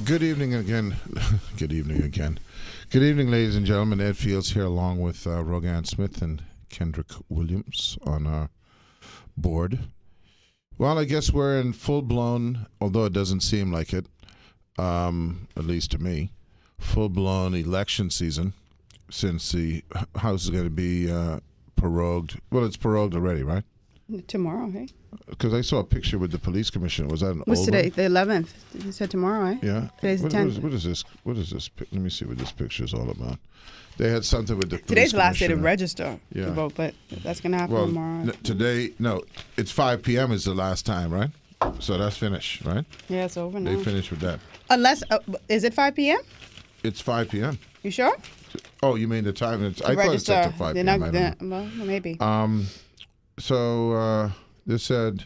Good evening again. Good evening again. Good evening, ladies and gentlemen. Ed Fields here along with Rogan Smith and Kendrick Williams on our board. Well, I guess we're in full-blown, although it doesn't seem like it, at least to me, full-blown election season since the House is going to be prorogued. Well, it's prorogued already, right? Tomorrow, hey? Because I saw a picture with the police commissioner. Was that an What's old today? one? The 11th. You said tomorrow, right? Yeah. Today's the 10th. What is this? What is this? Let me see what this picture is all about. They had something with the police Today's the last day to commissioner. register to vote, but that's going to happen Well, tomorrow. today, no, it's 5 p.m. is the last time, right? So that's finished, right? Yeah, it's over now. They finished with that. Unless, is it 5 p.m.? It's 5 p.m. You sure? Oh, you mean the time? I thought it Register. said to 5 They're p.m. not, I don't know. well, maybe. So this said,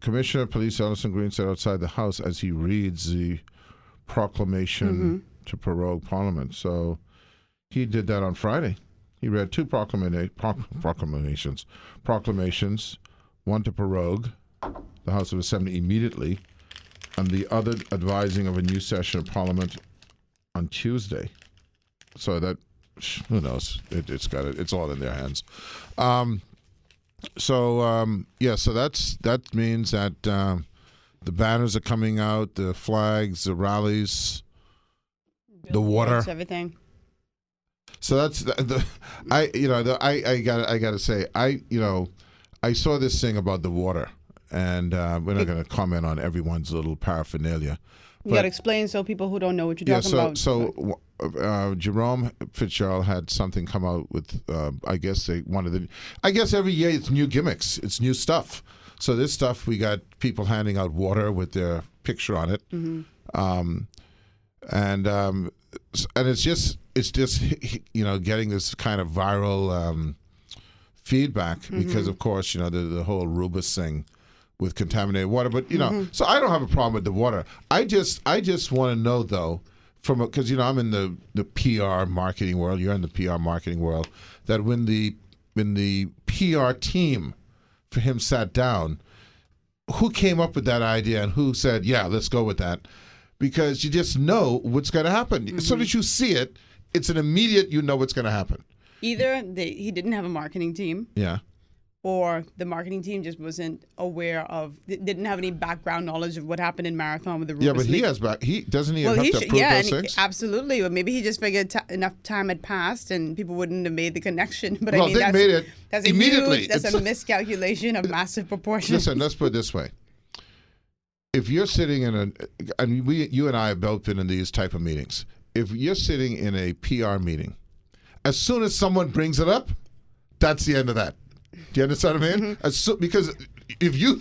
Commissioner of Police Ellison Green said outside the House as he reads the proclamation to prorogue Parliament. So he did that on Friday. He read two proclamations, one to prorogue the House of Assembly immediately, and the other advising of a new session of Parliament on Tuesday. So that, who knows? It's all in their hands. So that means that the banners are coming out, the flags, the rallies, the water, everything. So that's I gotta say I saw this thing about the water, and we're not going to comment on everyone's little paraphernalia. You got to explain so people who don't know what you're talking about. So Jerome Fitzgerald had something come out with, I guess every year it's new gimmicks, it's new stuff. So this stuff, we got people handing out water with their picture on it, and it's just getting this kind of viral feedback because of course the whole Rubus thing with contaminated water, but so I don't have a problem with the water. I just want to know though, because I'm in the PR marketing world, you're in the PR marketing world, that when the PR team for him sat down, who came up with that idea and who said, yeah, let's go with that? Because you just know what's going to happen. As soon as you see it, it's an immediate, you know what's going to happen. Either he didn't have a marketing team. Yeah. Or the marketing team just wasn't aware of, didn't have any background knowledge of what happened in Marathon with the Rubus. Yeah, but he has doesn't he have to approve those things? Absolutely. But maybe he just figured enough time had passed and people wouldn't have made the connection. But well, they made it that's immediately. That's a miscalculation of massive proportions. Listen, let's put it this way. If you're sitting you and I have both been in these type of meetings. If you're sitting in a PR meeting, as soon as someone brings it up, that's the end of that. Do you understand what I mean? Because if you're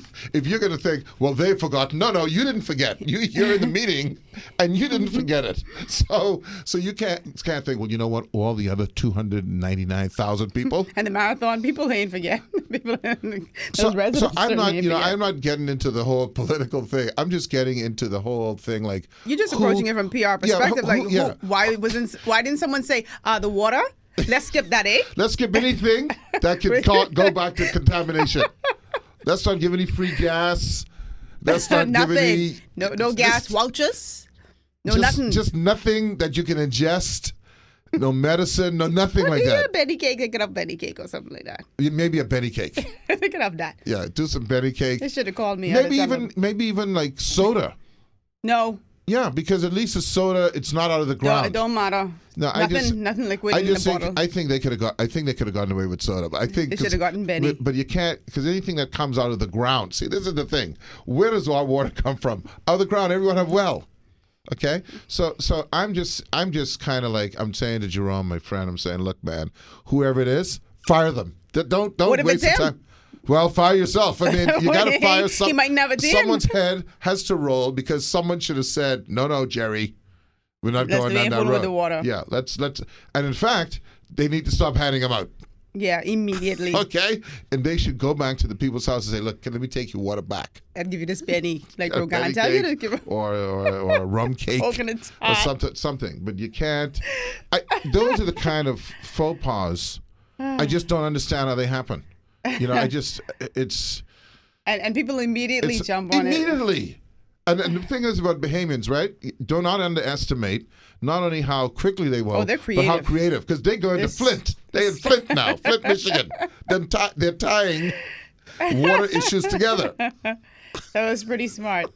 going to think, well, they've forgotten. No, you didn't forget. You're in the meeting, and you didn't forget it. So you can't think, well, you know what? All the other 299,000 people and the Marathon people ain't forget. Residents. So I'm not, I'm not getting into the whole political thing. I'm just getting into the whole thing, like you're just approaching it from PR perspective. Why didn't someone say the water? Let's skip that, eh? Let's skip anything that can go back to contamination. Let's not give any free gas. Let's not give any... No gas vouchers. Nothing. Just nothing that you can ingest. No medicine. No nothing like that. A Benny cake. They could have Benny cake or something like that. Maybe a Benny cake. They could have that. Yeah, do some Benny cake. They should have called me. Maybe even like soda. No. Yeah, because at least the soda, it's not out of the ground. No, it don't matter. No, nothing liquid in the bottle. I think they could have gotten away with soda, but I think they should have gotten Benny. But you can't, because anything that comes out of the ground. See, this is the thing. Where does our water come from? Out of the ground. Everyone have well. Okay, so I'm just kind of like, I'm saying to Jerome, my friend, I'm saying, look, man, whoever it is, fire them. Don't waste the time. Well, fire yourself. I mean, you got to fire someone. He might never did. Someone's head has to roll because someone should have said, no, Jerry, we're not going down that road. With the water. Yeah, let's. And in fact, they need to stop handing them out. Yeah, immediately. Okay, and they should go back to the people's house and say, look, let me take your water back. I'll give you this penny, like Rogan tell you to give or a rum cake or something. But you can't. Those are the kind of faux pas. I just don't understand how they happen. It's... And people immediately jump on it. Immediately. And the thing is about Bahamians, right? Do not underestimate not only how quickly they will, they're but how creative. Because they go into Flint. They're in Flint now, Flint, Michigan. They're tying water issues together. That was pretty smart.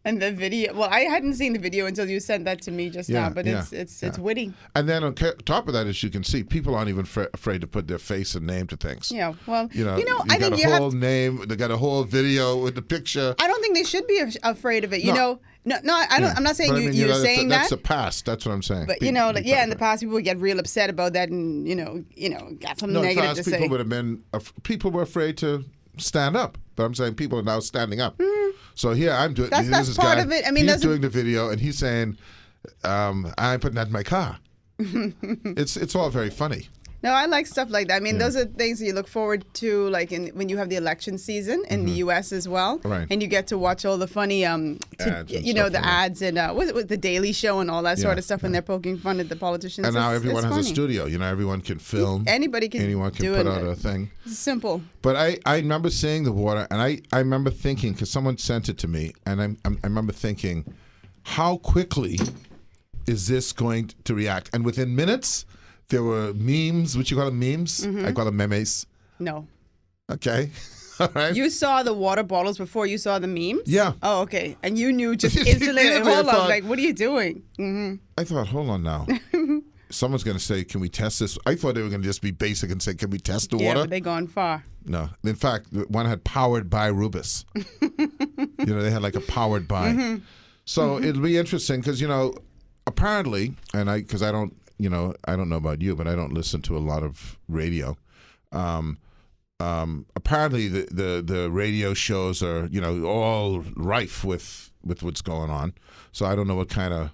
And the video, well, I hadn't seen the video until you sent that to me just now, but it's witty. And then on top of that, as you can see, people aren't even afraid to put their face and name to things. Yeah, well, I think you got a whole name, they got a whole video with the picture. I don't think they should be afraid of it. No, I don't. I'm not saying you're saying that. That's the past. That's what I'm saying. But in the past, people would get real upset about that, and got something negative to say. People were afraid to stand up, but I'm saying people are now standing up. So here I'm doing. That's part of it. I mean, he's doing the video, and he's saying, "I'm putting that in my car." It's all very funny. No, I like stuff like that. I mean, those are things that you look forward to, like when you have the election season in the U.S. as well, right. And you get to watch all the funny, ads and what the Daily Show and all that sort of stuff when they're poking fun at the politicians. And now everyone has a studio. Everyone can film. Anyone can put out a thing. It's simple. But I remember seeing the water, and I remember thinking, because someone sent it to me, and I remember thinking, how quickly is this going to react? And within minutes, there were memes. What you call them, memes? I call them memes. No. Okay. All right. You saw the water bottles before you saw the memes? Yeah. Oh, okay. And you knew just instantly, hold on, like, what are you doing? Mm-hmm. I thought, hold on now. Someone's going to say, can we test this? I thought they were going to just be basic and say, can we test the water? Yeah, but they've gone far. No. In fact, one had powered by Rubus. They had like a powered by. So it'll be interesting because, apparently, and because I don't know about you, but I don't listen to a lot of radio. Apparently, the radio shows are all rife with what's going on. So I don't know what kind of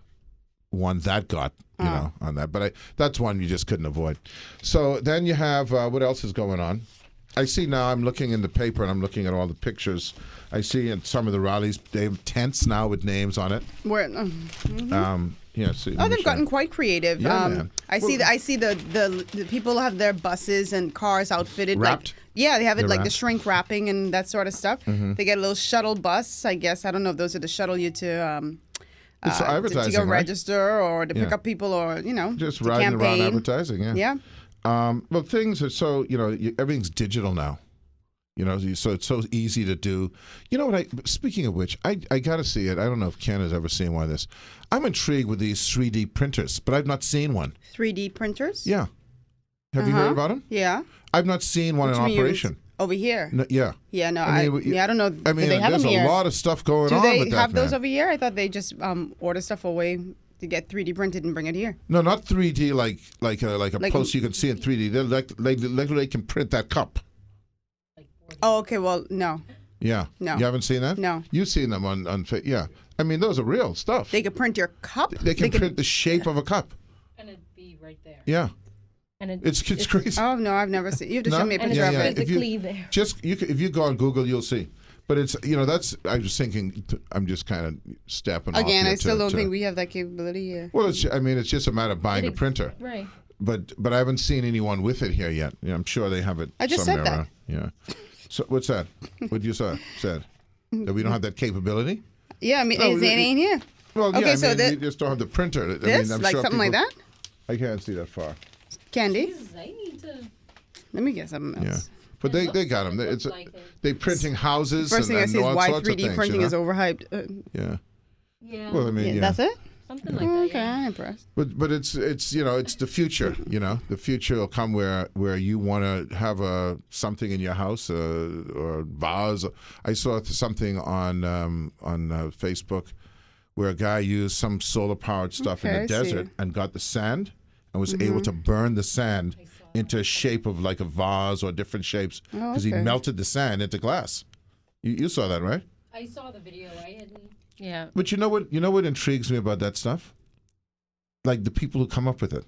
one that got on that, but that's one you just couldn't avoid. So then you have what else is going on? I see now. I'm looking in the paper and I'm looking at all the pictures. I see in some of the rallies they have tents now with names on it. Where? They've gotten quite creative. Yeah, man. I see the people have their buses and cars outfitted. Wrapped? They have it They're like the wrapped? shrink wrapping and that sort of stuff. They get a little shuttle bus, I guess. I don't know if those are to shuttle you to it's advertising, to go right? register or to pick up people or just to riding campaign. around advertising. Yeah. Well, things are so everything's digital now. So it's so easy to do. You know what? Speaking of which, I got to see it. I don't know if Ken has ever seen one of this. I'm intrigued with these 3D printers, but I've not seen one. 3D printers? Yeah. Have you heard about them? Yeah. I've not seen one in operation. Over here? No, yeah. Yeah, no, I don't know. I mean, do they have there's them here? a lot of stuff going do on they with that, have those man. over here? I thought they just order stuff away to get 3D printed and bring it here. No, not 3D like a post you can see in 3D. They're they can print that cup. Oh, okay. Well, no. Yeah. No. You haven't seen that? No. You've seen them on yeah. I mean, those are real stuff. They could print your cup? They can print the shape of a cup. And it'd be right there. Yeah. And it's crazy. Oh, no, I've never seen. You have to show me a picture of it. Physically there. If you go on Google, you'll see. But it's that's. I was thinking. I'm just kind of stepping off. Again, I still don't think we have that capability here. Well, it's just a matter of buying a printer. Right. But I haven't seen anyone with it here yet. I'm sure they have it. I just somewhere said that. around. Yeah. So what's that? What you said? That we don't have that capability? Yeah, I mean, it ain't here. Well, okay, yeah, we just don't have the printer. This, I'm like sure something like that? I can't see that far. Candy? Jesus, I need to. Let me get something else. Yeah. But they got them. They're printing houses. First thing I see is why 3D printing is overhyped. Yeah. Yeah. Well, I mean, That's it? Something like that. Okay, I'm impressed. But it's it's the future. The future will come where you want to have something in your house or a vase. I saw something on Facebook where a guy used some solar powered stuff in the desert and got the sand and was able to burn the sand into a shape of like a vase or different shapes because he melted the sand into glass. You saw that, right? I saw the video. I hadn't. Yeah. But you know what intrigues me about that stuff? Like the people who come up with it.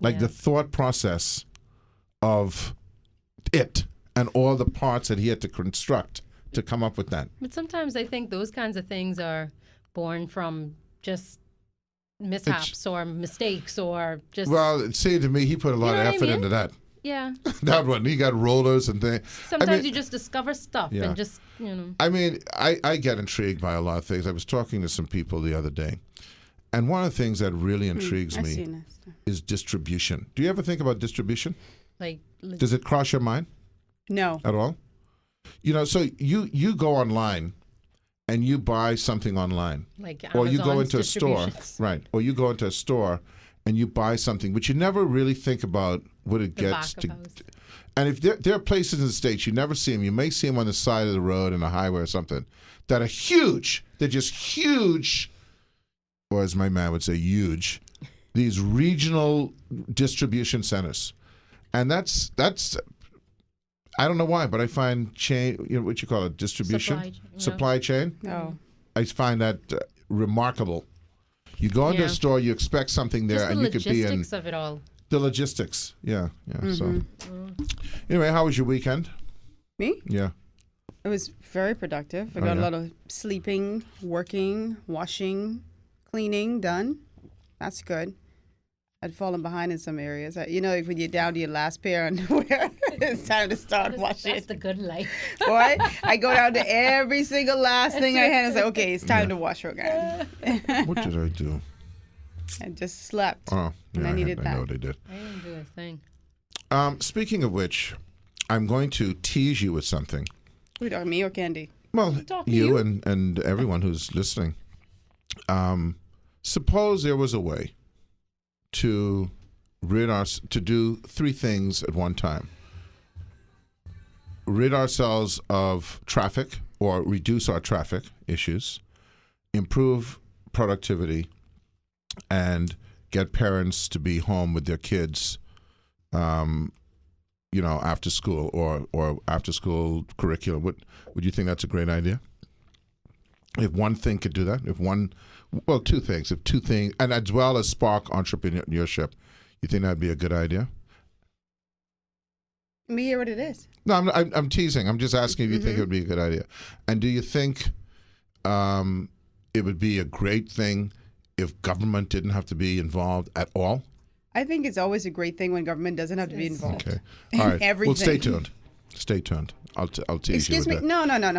Like the thought process of it and all the parts that he had to construct to come up with that. But sometimes I think those kinds of things are born from just mishaps or mistakes or just. Well, it seemed to me he put a lot of effort into that. Yeah. That one, he got rollers and things. Sometimes you just discover stuff Yeah. and just, you know. I mean, I get intrigued by a lot of things. I was talking to some people the other day, and one of the things that really intrigues I've me seen that. is distribution. Do you ever think about distribution? Like, Does it cross your mind No. at all? You know, so you go online and you buy something online, like or you go Amazon's into a store, distributions. right? Or you go into a store and you buy something, but you never really think about what it The gets back of to. house. And if there are places in the States, you never see them. You may see them on the side of the road in a highway or something that are huge. They're just huge, or as my man would say, huge. These regional distribution centers. And that's I don't know why, but I find chain, you know, what you call it, distribution? Supply chain. No. I find that remarkable. You go into a Yeah. store, you expect something there, Just the and you could be in logistics of it all. the logistics. Yeah. So, Mm-hmm. anyway, how was your weekend? Me? Yeah. It was very productive. I Oh, got yeah? a lot of sleeping, working, washing, cleaning done. That's good. I'd fallen behind in some areas. You know, when you're down to your last pair of underwear, it's time to start washing. That's the good life. Boy, I go down to every single last thing I had and say, okay, it's time to wash again. What did I do? I just slept. Oh, And yeah, I needed I that. know what I did. I didn't do a thing. Speaking of which, I'm going to tease you with something. Who talking, me or Candy? Well, Talking to you you. and everyone who's listening. Suppose there was a way to to do three things at one time. Rid ourselves of traffic or reduce our traffic issues, improve productivity, and get parents to be home with their kids, you know, after school or after school curriculum. Would you think that's a great idea? If one thing could do that, two things, and as well as spark entrepreneurship, you think that'd be a good idea? Let me hear what it is. No, I'm teasing. I'm just asking if you think it would be a good idea. And do you think it would be a great thing if government didn't have to be involved at all? I think it's always a great thing when government doesn't have to be involved. Okay. All right. Everything. Well, stay tuned. Stay tuned. I'll tease Excuse you me. with that. No. Yeah, No.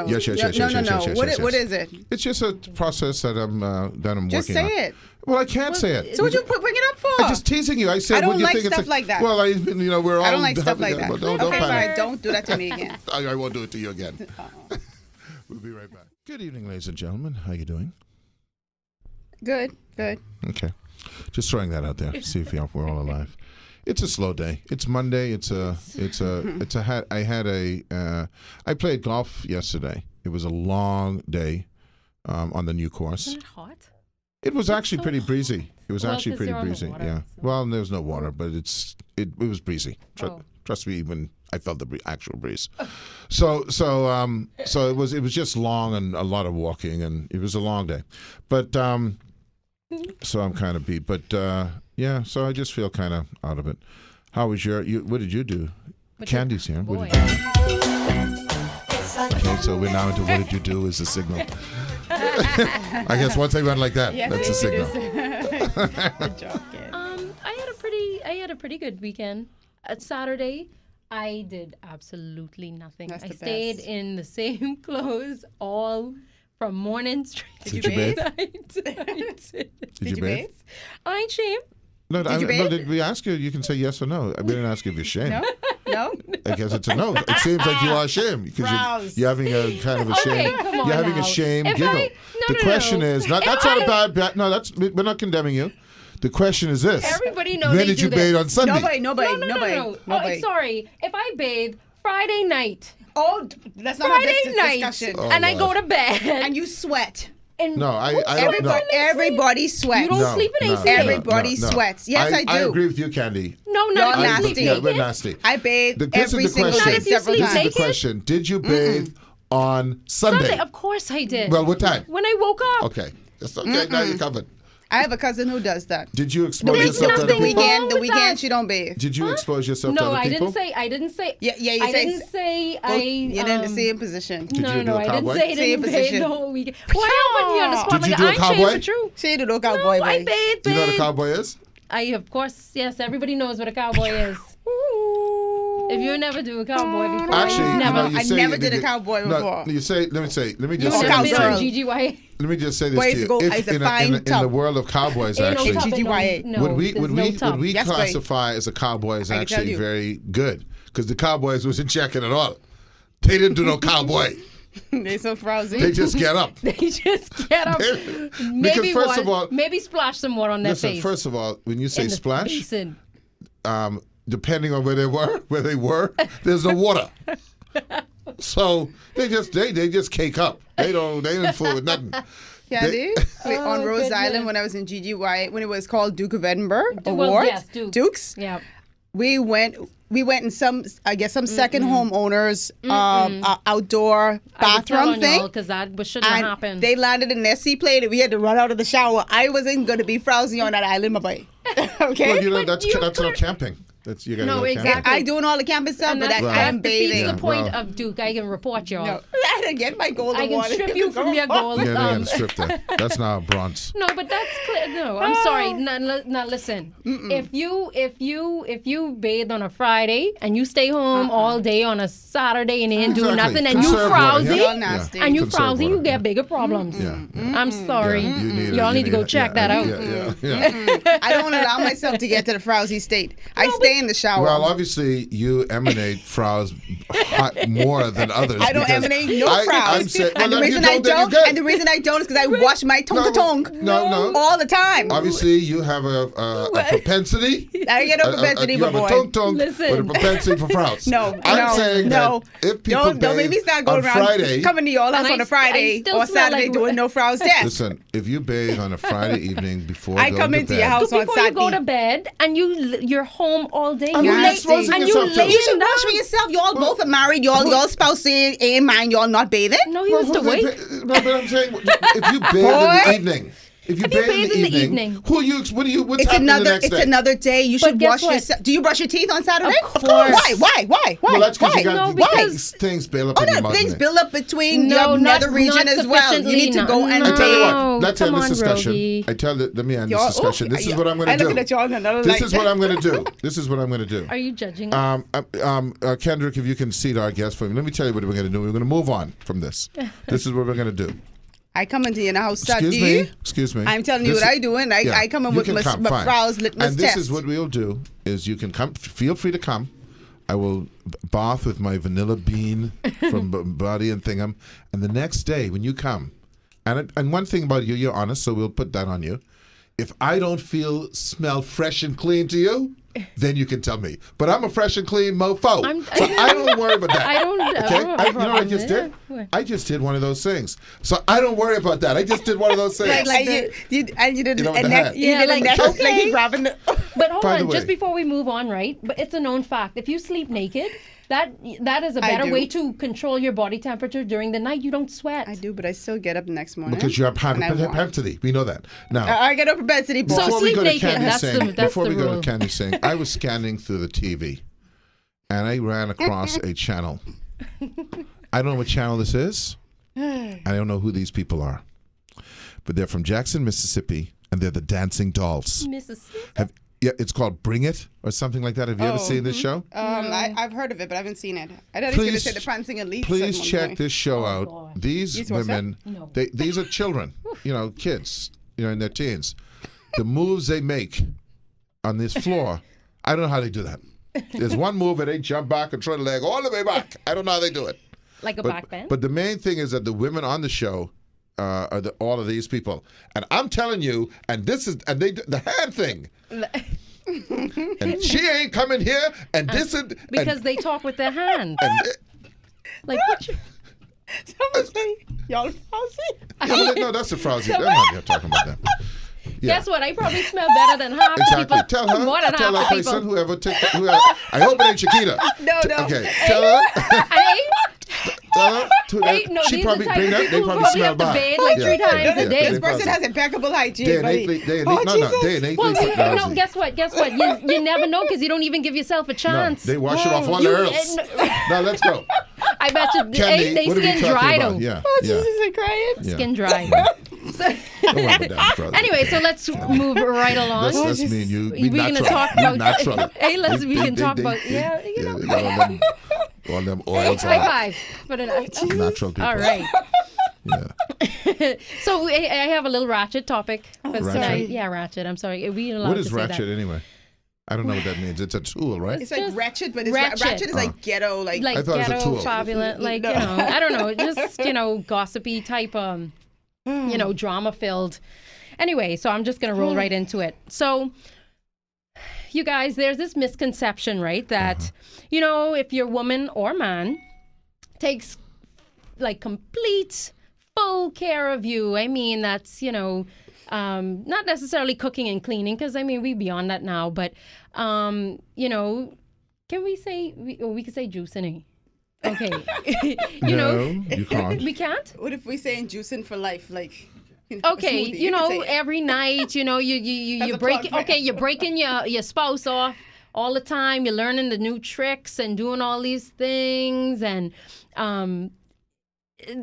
Yes. What is it? It's just a process that I'm Just working say on. it. Well, I can't say it. So what you bring it up for? I'm just teasing you. I said, I don't would you like think it's stuff like that. Well, we're all. I don't like stuff having like that. Well, don't Okay, panic. fine. Don't do that to me again. I won't do it to you again. We'll be right back. Good evening, ladies and gentlemen. How you doing? Good. Okay. Just throwing that out there. See if we're all alive. It's a slow day. It's Monday. I played golf yesterday. It was a long day on the new course. Isn't it hot? It was actually so pretty breezy. It was Well, actually 'cause pretty you're on the breezy. water, Yeah. so- Well, there was no water, but it was breezy. Oh. Trust me, even I felt the actual breeze. So it was just long and a lot of walking, and it was a long day. But so I'm kind of beat. But yeah, so I just feel kind of out of it. How was what did you do? But Candy's here. Boy. What did you do? Okay, so we're now into what did you do is the signal. I guess once I run like that, Yes, that's a signal. Good job, kid. I had a pretty good weekend. At Saturday, I did absolutely nothing. That's I the stayed best. in the same clothes all from morning straight Did to you bathe? night. I did. Did you bathe? I ain't shame. No, Did you bathe? did we ask you? You can say yes or no. We didn't ask you if you're ashamed. No? I guess it's a no. It seems like you are ashamed because Rouse. you're having a kind of a shame. Okay, come on You're having now. a shame If giggle. no, The question is not. If That's not a bad. No, we're not condemning you. The question is this: Everybody knows when they did do you bathe this. on Sunday? Nobody. No. Oh, sorry. If I bathe Friday night, Oh, let's not have Friday this night, discussion. Oh, and I Lord. go to bed, And you sweat. and No, I don't. No. Everybody sweats. You don't sleep in AC. Everybody sweats. Yes, I I do. agree with you, Candy. no, You're not if you nasty. sleep Yeah, naked. we're nasty. I bathe This every is the single question. night Not if you several sleep This is times. the question. Did you bathe on Sunday? Sunday, of course I did. Well, what time? When I woke up. Okay. That's okay. Now you're covered. I have a cousin who does that. Did you expose There's yourself to other nothing people? wrong The with weekend that. she don't bathe. Did you expose yourself to No, other I people? didn't say. Yeah, you I say didn't say well, I. you're in the same position. Did no, you do no, a I didn't cowboy? say I Same didn't bathe position. the whole weekend. Why are you putting me on the spot Did like you that? do a I ain't cowboy? saying the truth. She do look cowboy. No, I boy. bathed. Do you know what a babe. cowboy is? of course, yes, everybody knows what a cowboy is. If you never do a cowboy before, Actually, you never. you I say never did a cowboy before. No, you say. Let me You just say never this been to on you. GGY? Let me just say this Boys to you. go- If it's a in fine the tub. world of cowboys, Ain't no actually, tub, ain't GGYA. no, would we there's would no we tub. would we Yes, boy. classify as a cowboy as I can tell actually you. very good? Because the cowboys wasn't checking at all. They didn't do no cowboy. They so frowsy. They just get up. They just get up. Maybe first of all, maybe splash some water on their listen. face. First of all, when you say in the splash, basin. depending on where they were, there's no water. So they just cake up. They didn't fool with nothing. Yeah, They- dude. Wait, on Oh, Rose goodness. Island when I was in GGY, when it was called Duke of Edinburgh Well, Awards, yes, Dukes. Yeah. We went in some second homeowners outdoor bathroom thing. Because that shouldn't have And happened. they landed in their seaplane and we had to run out of the shower. I wasn't going to be frowsy on that island, my boy. Okay? Well, you know But that's you not camping. That's you got to No, go exactly. camping. I doing all the camping stuff, and but that's, I am that defeats bathing. the point Well. of Duke. I can report y'all. No, I didn't get my golden I can water. strip you from your gold. Yeah, they got to strip that. That's not bronze. No, but that's clear. No, I'm sorry. Now listen. If you bathe on a Friday and you stay home all day on a Saturday and ain't do Exactly. nothing and you Conserve water, frowsy yeah. Y'all nasty. and you Conserve frowsy, water, you get yeah. bigger problems. Yeah. I'm sorry. Yeah, you Y'all need to go check that out. Yeah. I don't allow myself to get to the frowsy state. I stay in the shower. Well, obviously, you emanate frowns more than others. I don't because emanate no I'm frowns. saying, well, And the if reason you I don't, then don't, you're good. and the reason I don't is because I wash my tongue to tongue No. all the time. Obviously, you have a propensity. I get a propensity, you but have a boy. tongue with a Listen. propensity for frowns. No, I'm no, saying no. that if people Don't make me bathe start going on around Friday, coming to your house And on I a Friday still or smell Saturday like- doing no frowns test. listen, if you bathe on a Friday evening before I going come to into bed, your house on Before you go Saturday. to bed and you're home all day, And you you're lay just roasting and you yourself, too. lay You should down. wash for yourself. Y'all both are married. Y'all spouse ain't mind. Y'all not bathing. No, he was awake. No, but I'm saying if you bathe in the Boy. evening, if you bathe in the evening, what's It's happening the another. next It's day? another day. You But should guess wash what? yourself. Do you brush your teeth on Saturday? Of course. Why? Well, that's because Why? you got No, because- things build up Oh in your no, mouth. things build up between No, your not- nether region not as well. You need to go sufficiently, and no. I tell you bathe. what. Let's end Come this on, discussion. Rogie. Let me end Y'all- this discussion. This is what I'm going I to looking do. at y'all another This like is what I'm going to do. This is what I'm going to do. Are you judging us? Kendrick, if you can seat our guest for me, let me tell you what we're going to do. We're going to move on from this. This is what we're going to do. I come into your house Excuse Saturday. me. I'm telling you This what is- I do, and Yeah, I come in you with can my come, fine. Frau's litmus And this test. is what we'll do: is you can come. Feel free to come. I will bath with my vanilla bean from Body and Thingham, and the next day when you come, and one thing about you, you're honest, so we'll put that on you. If I don't smell fresh and clean to you, then you can tell me. But I'm a fresh and clean mofo, so I don't worry about that. I don't. Okay, I don't have a you know what I problem just with did? it. I just did one of those things, so I don't worry about that. I just did one of those things. Like you did You know, with a the neck. hat. You Yeah, did a like, neck. okay. Like he grabbing the. But hold By the on, just way- before we move on, right? But it's a known fact. If you sleep naked, that is a I better do. way to control your body temperature during the night. You don't sweat. I do, but I still get up the next morning. Because you have and I want. propensity. We know that. Now, I get a propensity, boy. So before we sleep go to naked, Candy that's Sing, the- that's before the we go rule. to Candy Sing, I was scanning through the TV, and I ran across a channel. I don't know what channel this is. I don't know who these people are, but they're from Jackson, Mississippi, and they're the Dancing Dolls. Mississippi. Yeah, it's called Bring It or something like that. Have you ever Oh. seen this show? I've heard of it, but I haven't seen it. I thought he was going to Please- say the Prancing Elite. Please check this show out. God. These These what's women, No. these are children, kids, in their teens. The moves they make on this floor, I don't know how they do that. There's one move where they jump back and throw the leg all the way back. I don't know how they do it. Like a back bend. But the main thing is that the women on the show are all of these people, and I'm telling you, and they do the hand thing. And she ain't coming here, and this is because they talk with their hands. Like what? Someone say, y'all frowsy? no, that's the frowsy. I'm not here talking about that. Yeah. Guess what? I probably smell better than half the Exactly. people. Tell her. More than Tell half that the person, people. whoever. I hope it ain't Chiquita. No. Okay. Tell her. Hey, Tell her. hey, no, She these probably are the type bring of that. They people who probably probably smell have to bad. bathe like 3 times a day. This person probably. has impeccable hygiene, Day and buddy. eight, day and Oh, eight, no, Jesus. day and eight. Well, leaf no, lousy. guess what? You never know because you don't even give yourself a No, chance. they wash it off all You- the earls. Now let's go. I bet you Candy, they what are we skin talking dry about? though. Yeah, Oh, yeah. Jesus, I'm crying. Yeah. Skin dry. So- Don't worry about that, brother. Anyway, so let's move right along. That's me and you. Be We're natural. gonna talk Be about. natural. Hey, we can talk about. Yeah, you know. They got all them oils High on. five. But Natural people. all right. Yeah. So I have a little ratchet topic. Ratchet? Sorry. Yeah, ratchet. I'm sorry. Are we allowed What is to say ratchet that? anyway? I don't know what that means. It's a tool, right? It's like just ratchet, but it's ratchet. ratchet is like ghetto, like Like I thought it was a ghetto, tool. fabulous, like No. you know, I don't know, just gossipy type, drama filled. Anyway, so I'm just gonna roll right into it. So, you guys, there's this misconception, right, that if your woman or man takes like complete, full care of you. I mean, that's not necessarily cooking and cleaning, because I mean we beyond that now. But can we say we can say juicing? Okay, You can't. we can't. what if we say juicing for life, like? Okay, smoothie. You can say it. every night, you That's a plug for it. you're breaking your spouse off all the time. You're learning the new tricks and doing all these things, and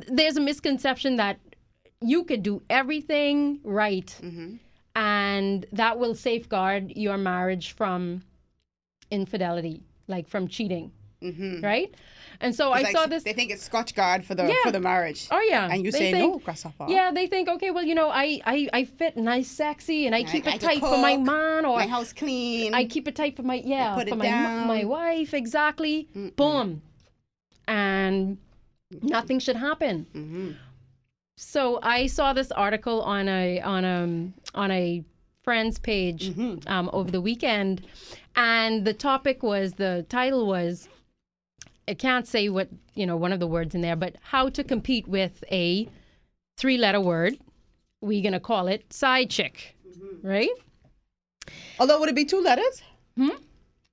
there's a misconception that you could do everything right, and that will safeguard your marriage from infidelity, like from cheating, right? And so I saw this. They think it's Scotch guard for the marriage. Oh yeah, And you They say think- no, grasshopper. Yeah, they think, okay, well, I fit nice, sexy, and I keep I it can tight for my cook, man, or my house clean. I keep it tight for my put for it my down. my wife, exactly. Boom, and nothing should happen. So I saw this article on a friend's page over the weekend, and the title was, I can't say what one of the words in there, but how to compete with a 3-letter word. We're gonna call it side chick, right? Although, would it be 2 letters?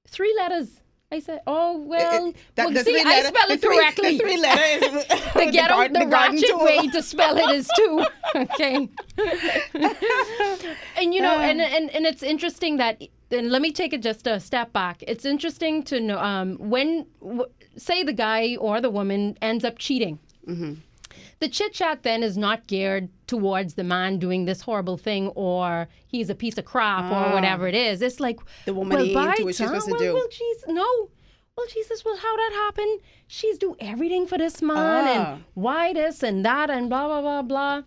3 letters. I said, oh well. The see, three I letter- spell the it three- correctly. The 3 letter is The ghetto, the garden ratchet tool. way to spell it is 2. Okay. And and it's interesting that. And let me take it just a step back. It's interesting to know say the guy or the woman ends up cheating. The chit chat then is not geared towards the man doing this horrible thing, or he's a piece of crap, or whatever it is. It's like The woman ain't into what she's supposed to do. Well, Jesus, well, how that happened? She's do everything for this man, and why this and that, and blah blah blah blah.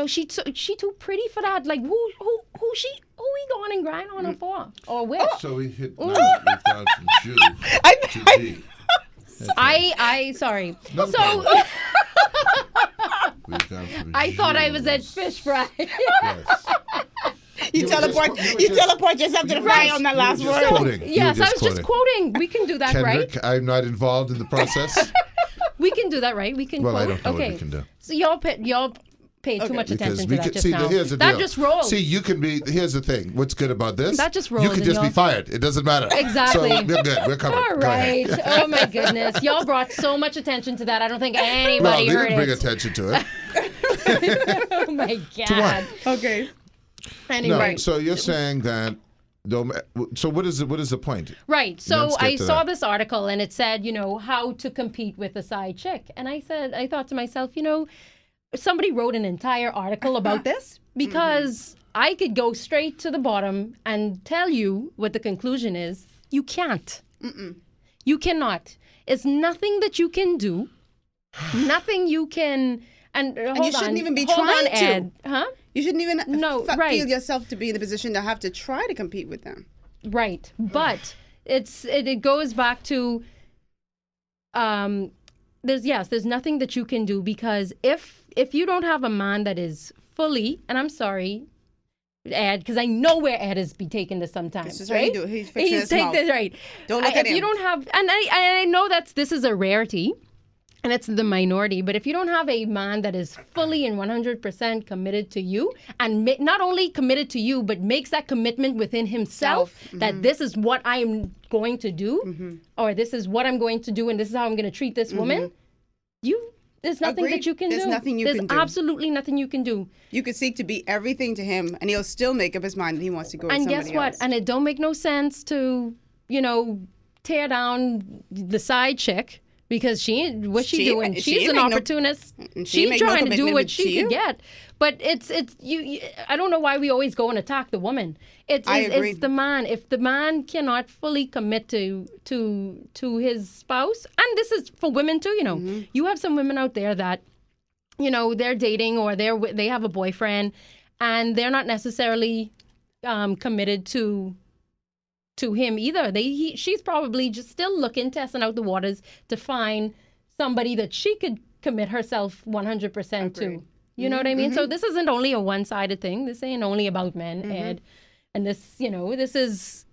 She too pretty for that. Like who we going and grind on her for, or with? So we hit. Now we've gone from Jew to G. Sorry. No So problem. We've gone from I thought I Jews. was at fish fry. Yes. You were just- teleport yourself to the fry on that last you were word. just quoting. You Yes, were I was just quoting. We can do that, right? Kendrick, I'm not involved in the process. We can do that, right? We can. Well, I quote. don't know Okay. what we can do. So y'all paid too much attention to that just see, now. here's the That deal. just rolled. See, you can be. Here's the thing. What's good about this? That just You rolled can in just be your- fired. It doesn't matter. Exactly. So we're good. We're covered. All Go ahead. right. Oh my goodness. Y'all brought so much attention to that. I don't think Well, anybody they heard didn't bring it. attention to it. Oh my god. To what? Okay. Anyway. No. So you're saying that. So what is the point? Right. So Let's get I to saw that. this article and it said, how to compete with a side chick. And I thought to myself, somebody wrote an entire article about this, because I could go straight to the bottom and tell you what the conclusion is. You can't. You cannot. It's nothing that you can do. Nothing you can. And hold you shouldn't on, even be hold trying on, to. Ed. Huh? You shouldn't even right. feel yourself to be in the position to have to try to compete with them. Right. But it goes back to there's nothing that you can do, because if you don't have a man that is fully, and I'm sorry, Ed, because I know where Ed is be taking this sometimes. This is what right? he do. He's fixing his taking mouth. this right. Don't look at If you him. don't have, and I know this is a rarity, and it's the minority, but if you don't have a man that is fully and 100% committed to you, and not only committed to you, but makes that commitment within himself, that this is what I'm going to do, or this is what I'm going to do, and this is how I'm going to treat this woman, there's nothing Agreed. that you can There's do. nothing you There's can do. absolutely nothing you can do. You could seek to be everything to him, and he'll still make up his mind that he wants to go with And somebody guess what? else. And it don't make no sense to, tear down the side chick, Because what's she She- doing? she She's ain't an make no- opportunist. she She's make no trying to do commitment what to she you. could get. But it's you. I don't know why we always go and attack the woman. I agree. It's the man. If the man cannot fully commit to his spouse, and this is for women too. You know, you have some women out there that, you know, they're dating or they have a boyfriend, and they're not necessarily committed to him either. She's probably just still looking, testing out the waters to find somebody that she could commit herself 100% to. Agreed. You know what I mean? So this isn't only a one-sided thing. This ain't only about men, Ed. And this, you know, this is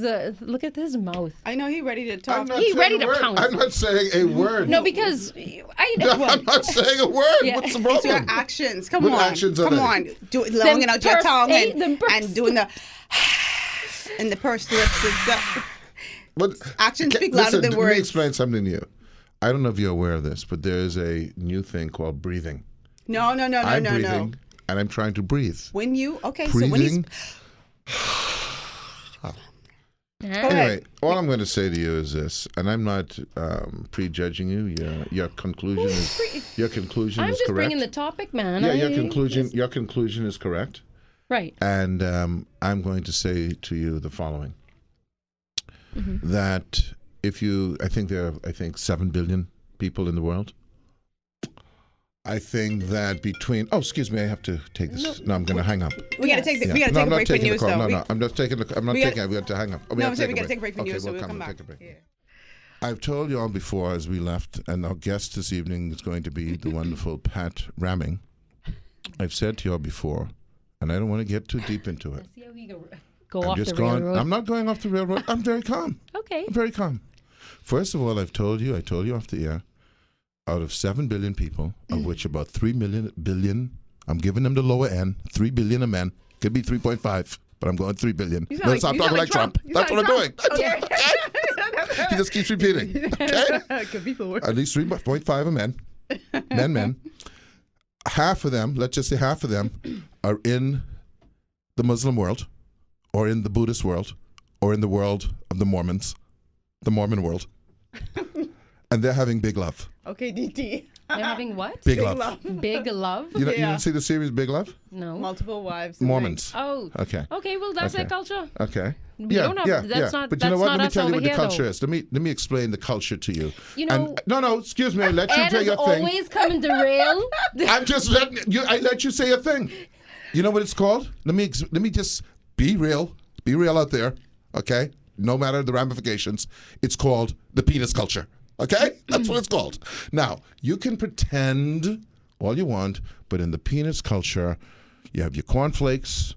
a look at his mouth. I know he ready to talk. I'm not He saying ready a to word. pounce. I'm not saying a word. No, because I'm not saying a word. Yeah. What's the It's your problem? actions. Come What on. actions are Come they? on. Do it longing out your tongue the and doing the and the pursed lips and stuff. But Actions speak louder than Let me words. explain something to you. I don't know if you're aware of this, but there is a new thing called breathing. No. I'm breathing, and I'm trying to breathe. When you so when you Breathing. go Anyway, ahead. all I'm going to say to you is this, and I'm not prejudging you. Your conclusion is I'm just correct. bringing the topic, man. Yeah, your conclusion is correct. Right. And I'm going to say to you the following: that I think there are 7 billion people in the world. I think that between excuse me, I have to take this. No, I'm going to hang up. We gotta take Yeah. we gotta No, take I'm a not break for taking the news call. though. No, I'm not taking the. I'm not we taking. gotta- it. We have to hang up. Oh, No, have so to we take a gotta take a break for Okay, news, so we'll come back. take a break. Yeah. I've told you all before as we left, and our guest this evening is going to be the wonderful Pat Rahming. I've said to you all before, and I don't want to get too deep into it. See how he go I'm off just the railroad. I'm not going off the railroad. I'm very calm. Okay. I'm very calm. First of all, I told you off the air, out of 7 billion people, of which about 3 billion, I'm giving them the lower end, 3 billion a man. Could be 3.5, but I'm going 3 billion. You sound Stop you talking sound like Trump. You That's sound what I'm like doing. Trump. Okay. He just keeps repeating. Okay? Could be for At least 3.5 of men. Men. Half of them, let's just say half of them, are in the Muslim world, or in the Buddhist world, or in the world of the Mormons, the Mormon world. And they're having big love. Okay, DT. They're having what? Big love. Big love? You Yeah. didn't see the series Big Love? No. Multiple wives. Mormons. Oh. Okay. Okay, well, that's Okay. their culture. Okay. We don't have- that's not- But you know that's what? not Let me us tell you over what the here, culture though. is. Let me explain the culture to you. You know- no, excuse me. I let you Ed say is your thing. always coming to rail. I'm just letting you. I let you say a thing. You know what it's called? Let me just be real. Be real out there, okay? No matter the ramifications. It's called the penis culture. Okay, that's what it's called. Now you can pretend all you want, but in the penis culture, you have your cornflakes,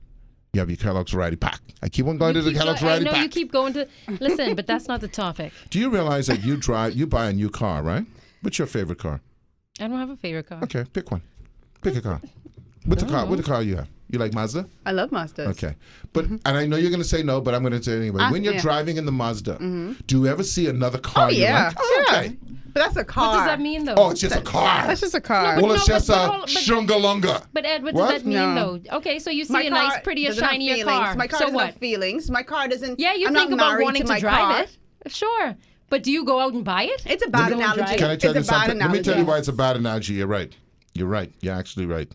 you have your Kellogg's Variety Pack. I keep on going to the Kellogg's I Variety know Pack. you keep going to. Listen, but that's not the topic. Do you realize that you buy a new car, right? What's your favorite car? I don't have a favorite car. Okay, pick one. Pick a car. What the car you have? You like Mazda? I love Mazdas. Okay. But and I know you're going to say no, but I'm going to say it anyway. When you're yeah. driving in the Mazda, do you ever see another car you Yeah. like? Oh, okay. Yeah. But that's a car. What does that mean, though? Oh, it's just a car. That's just a car. No, Well, it's but- just but a hold- but- shungalunga. But Ed, what What? does that mean, No. though? Okay, so you see My a car nice, prettier, doesn't have shinier feelings. car. My car so doesn't what? have feelings. My car doesn't. Yeah, you I'm think not about married wanting to to my drive car. it. Sure. But do you go out and buy it? It's a bad You go and analogy. drive Can I tell It's you a bad something? Let me tell you analogy. why it's a bad analogy. You're right. You're right. You're actually right.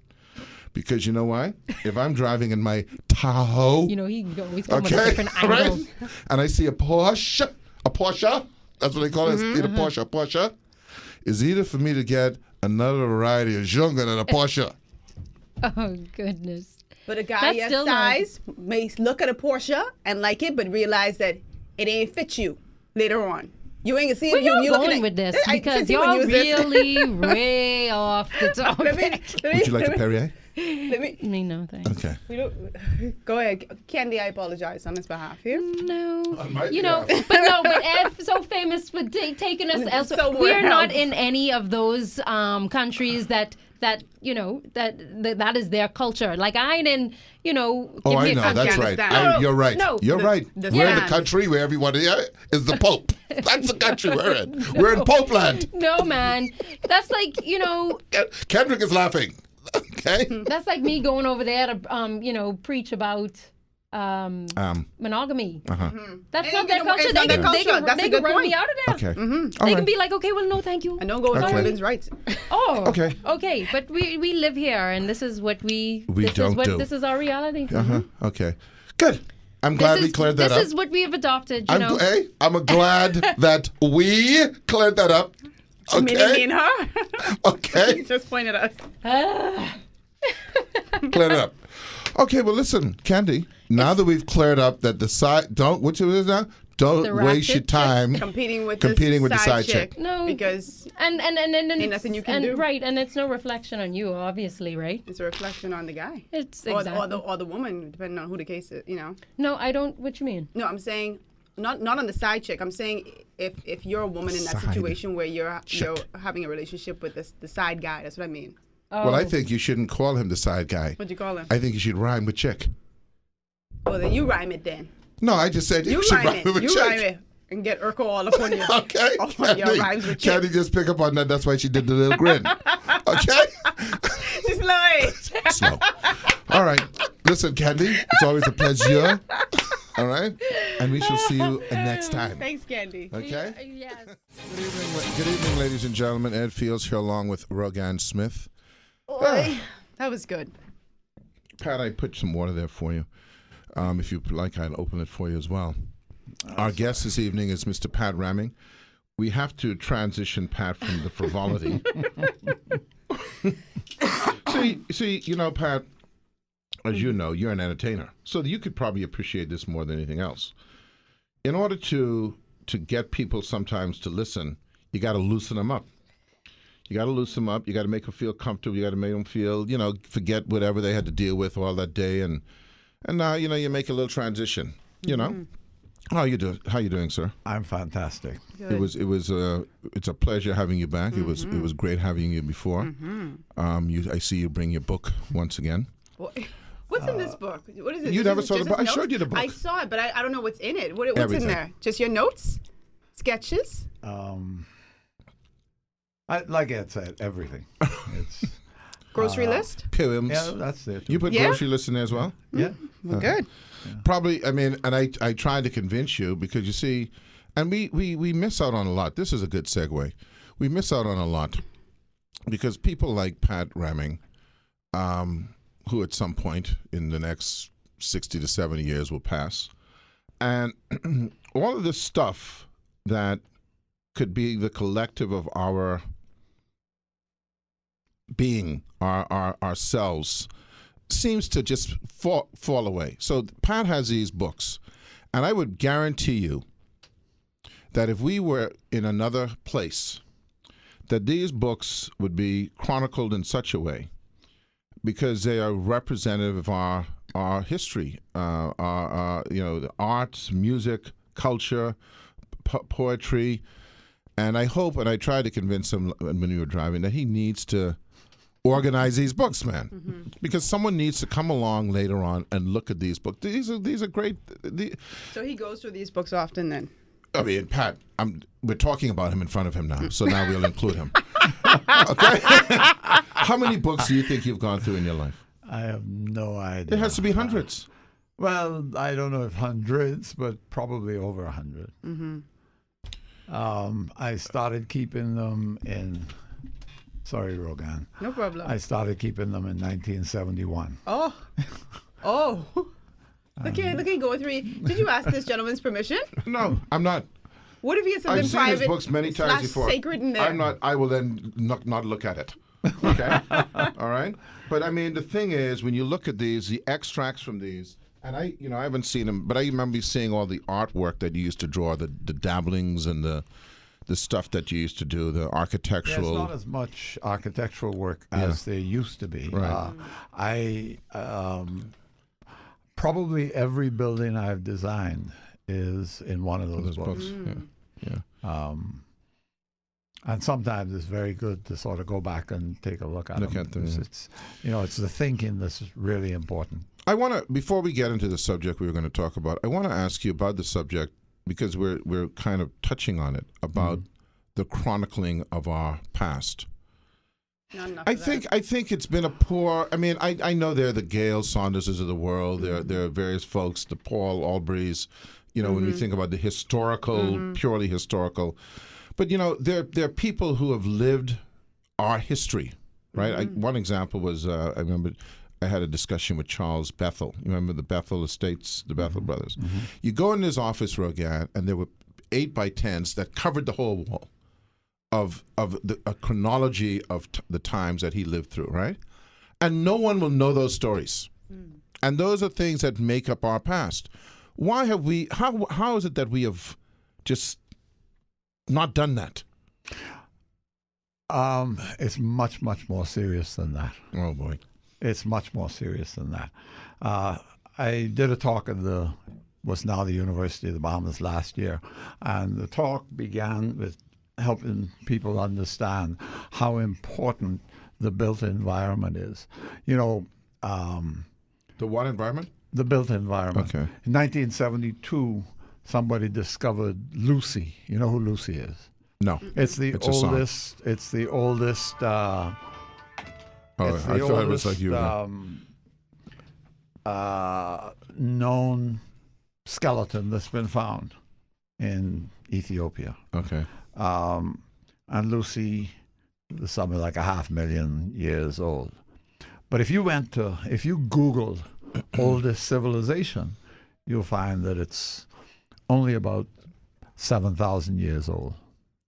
Because you know why? If I'm driving in my Tahoe, You know, he can always come with a okay, different right? angle. And I see a Porsche, that's what they call it, it's either Porsche, is either for me to get another variety of Junga than a Porsche. Oh, goodness. But a guy That's your still not- size may look at a Porsche and like it, but realize that it ain't fit you later on. You ain't gonna see Where it. y'all You looking going at, with this? I- Because since you y'all use this- really way off the Let me, topic. let me, Would you like a let me, Perrier? let me, Me, no, thanks. Okay. we don't, go ahead, Candy. I apologize on his behalf here. No, On my you know, behalf. but Ed's so famous for taking us elsewhere. Somewhere We're not else. in any of those countries that you know that is their culture. Like I ain't in, you know. Oh, give me I a know. country. That's right. understand. No, You're right. no. You're right. the We're in the stand. country where everybody is the Pope. That's the country we're in. We're in Pope land. No, man, that's like you know. Kendrick is laughing. Okay. That's like me going over there to, you know, preach about, monogamy. That's Ain't not their gonna- culture. it's not their culture. That's They a can good run me point. out of there. Okay. They can be like, okay, well, no, thank you. And don't go with Okay. women's rights. Oh, Okay. okay. But we live here, and this is what We this don't is what do. this is our reality. Okay. Good. I'm glad we cleared that up. This is what we have adopted. You know. I'm glad that we cleared that up. Meaning me Okay. and her. Okay. He just pointed at us. Cleared it up. Okay, well, listen, Candy. Now that we've cleared up that the side which it is now, don't The waste your ratchet time Competing with the side chick. No. Because And Ain't nothing you can do. Right, and it's no reflection on you, obviously, right? it's a reflection on the guy. It's Or, exactly. or the woman, depending on who the case is, you know. No, I don't. What you mean? No, I'm saying not on the side chick. I'm saying if you're a woman in that Side situation where you're chick. having a relationship with the side guy. That's what I mean. Well, Oh. I think you shouldn't call him the side guy. What'd you call him? I think you should rhyme with chick. Well, then you rhyme it then. No, I just said you, You should rhyme rhyme it. with You chick. rhyme it. And get Urkel all up on you. Okay. All on your rhymes with chick. Candy just pick up on that. That's why she did the little grin. Okay? She's like, Slow. All right. Listen, Candy, it's always a pleasure. All right? And we shall see you next time. thanks, Candy. Okay? Yes. Good evening, ladies and gentlemen. Ed Fields here along with Rogan Smith. Oy, that was good. Pat, I put some water there for you. If you'd like, I'll open it for you as well. Our guest this evening is Mr. Pat Rahming. We have to transition Pat from the frivolity. see, you know, Pat, as you know, you're an entertainer, so you could probably appreciate this more than anything else. In order to get people sometimes to listen, you got to loosen them up. You got to loosen them up. You got to make them feel comfortable. You got to make them feel, forget whatever they had to deal with all that day, and now you make a little transition. You know, how you doing, sir? I'm fantastic. Good. It's a pleasure having you back. It was great having you before. I see you bring your book once again. What's in this book? What is it? You never saw the book? I notes? showed you the book. I saw it, but I don't know what's in it. What's Everything. in there? Just your notes? Sketches? Like Ed said, everything. It's Grocery list? Poems. yeah, that's it. You put Yeah? grocery list in there as well? Yeah. Well, good. Probably. I mean, and I tried to convince you because you see, and we miss out on a lot. This is a good segue. We miss out on a lot because people like Pat Rahming, who at some point in the next 60 to 70 years will pass, and all of this stuff that could be the collective of our being, our ourselves, seems to just fall away. So Pat has these books, and I would guarantee you that if we were in another place, that these books would be chronicled in such a way because they are representative of our history, our the arts, music, culture, poetry, and I hope, and I tried to convince him when we were driving, that he needs to organize these books, man, because someone needs to come along later on and look at these books. These are great. So he goes through these books often then? I mean, Pat, we're talking about him in front of him now, so now we'll include him. Okay. How many books do you think you've gone through in your life? I have no idea. There has to be hundreds. Well, I don't know if hundreds, but probably over 100. I started keeping them in. Sorry, Rogan. No problem. I started keeping them in 1971. Oh. Look at go through. Did you ask this gentleman's permission? No, I'm not. What if he has something I've seen private his books many times slash before. sacred in there? I'm not. I will then not look at it. Okay. All right. But I mean, the thing is, when you look at these, the extracts from these, and I haven't seen them, but I remember seeing all the artwork that you used to draw, the dabblings and the stuff that you used to do, the Yeah, architectural. it's not as much architectural work as there used to be. Right. I probably every building I've designed is in one of those books. Yeah. And sometimes it's very good to sort of go back and take a look at them. It's it's the thinking that's really important. I want to, before we get into the subject we were going to talk about, I want to ask you about the subject because we're kind of touching on it about the chronicling of our past. Not enough I of that. think it's been a poor. I mean, I know they're the Gail Saunderses of the world. There are various folks, the Paul Albrys. You know, when we think about the historical, purely historical, but you know, there are people who have lived our history, right? One example was I remember I had a discussion with Charles Bethel. You remember the Bethel estates, the Bethel brothers. You go in his office, Rogan, and there were 8x10s that covered the whole wall of a chronology of the times that he lived through, right? And no one will know those stories. And those are things that make up our past. Why have we, how is it that we have just not done that? It's much, much more serious than that. Oh, boy. It's much more serious than that. I did a talk at what's now the University of the Bahamas last year, and the talk began with helping people understand how important the built environment is. You know, The what environment? the built environment. Okay. In 1972, somebody discovered Lucy. You know who Lucy is? No. It's the It's a song. oldest. It's the oldest. Oh, It's the I thought it was oldest, like you. known skeleton that's been found in Ethiopia. Okay. And Lucy is something like 500,000 years old. But if you Googled oldest civilization, you'll find that it's only about 7,000 years old,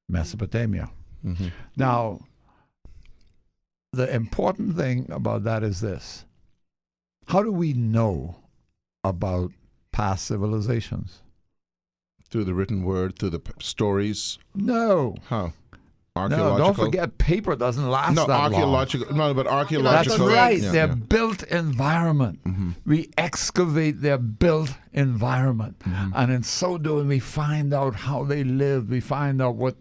Mesopotamia. Now, the important thing about that is this. How do we know about past civilizations? Through the written word, through the stories. No. How? No, Archaeological. don't forget paper doesn't last No, that long. archaeological. No, but That's archaeological. right. Yeah, Their yeah. built environment. We excavate their built environment. And in so doing, we find out how they lived. We find out what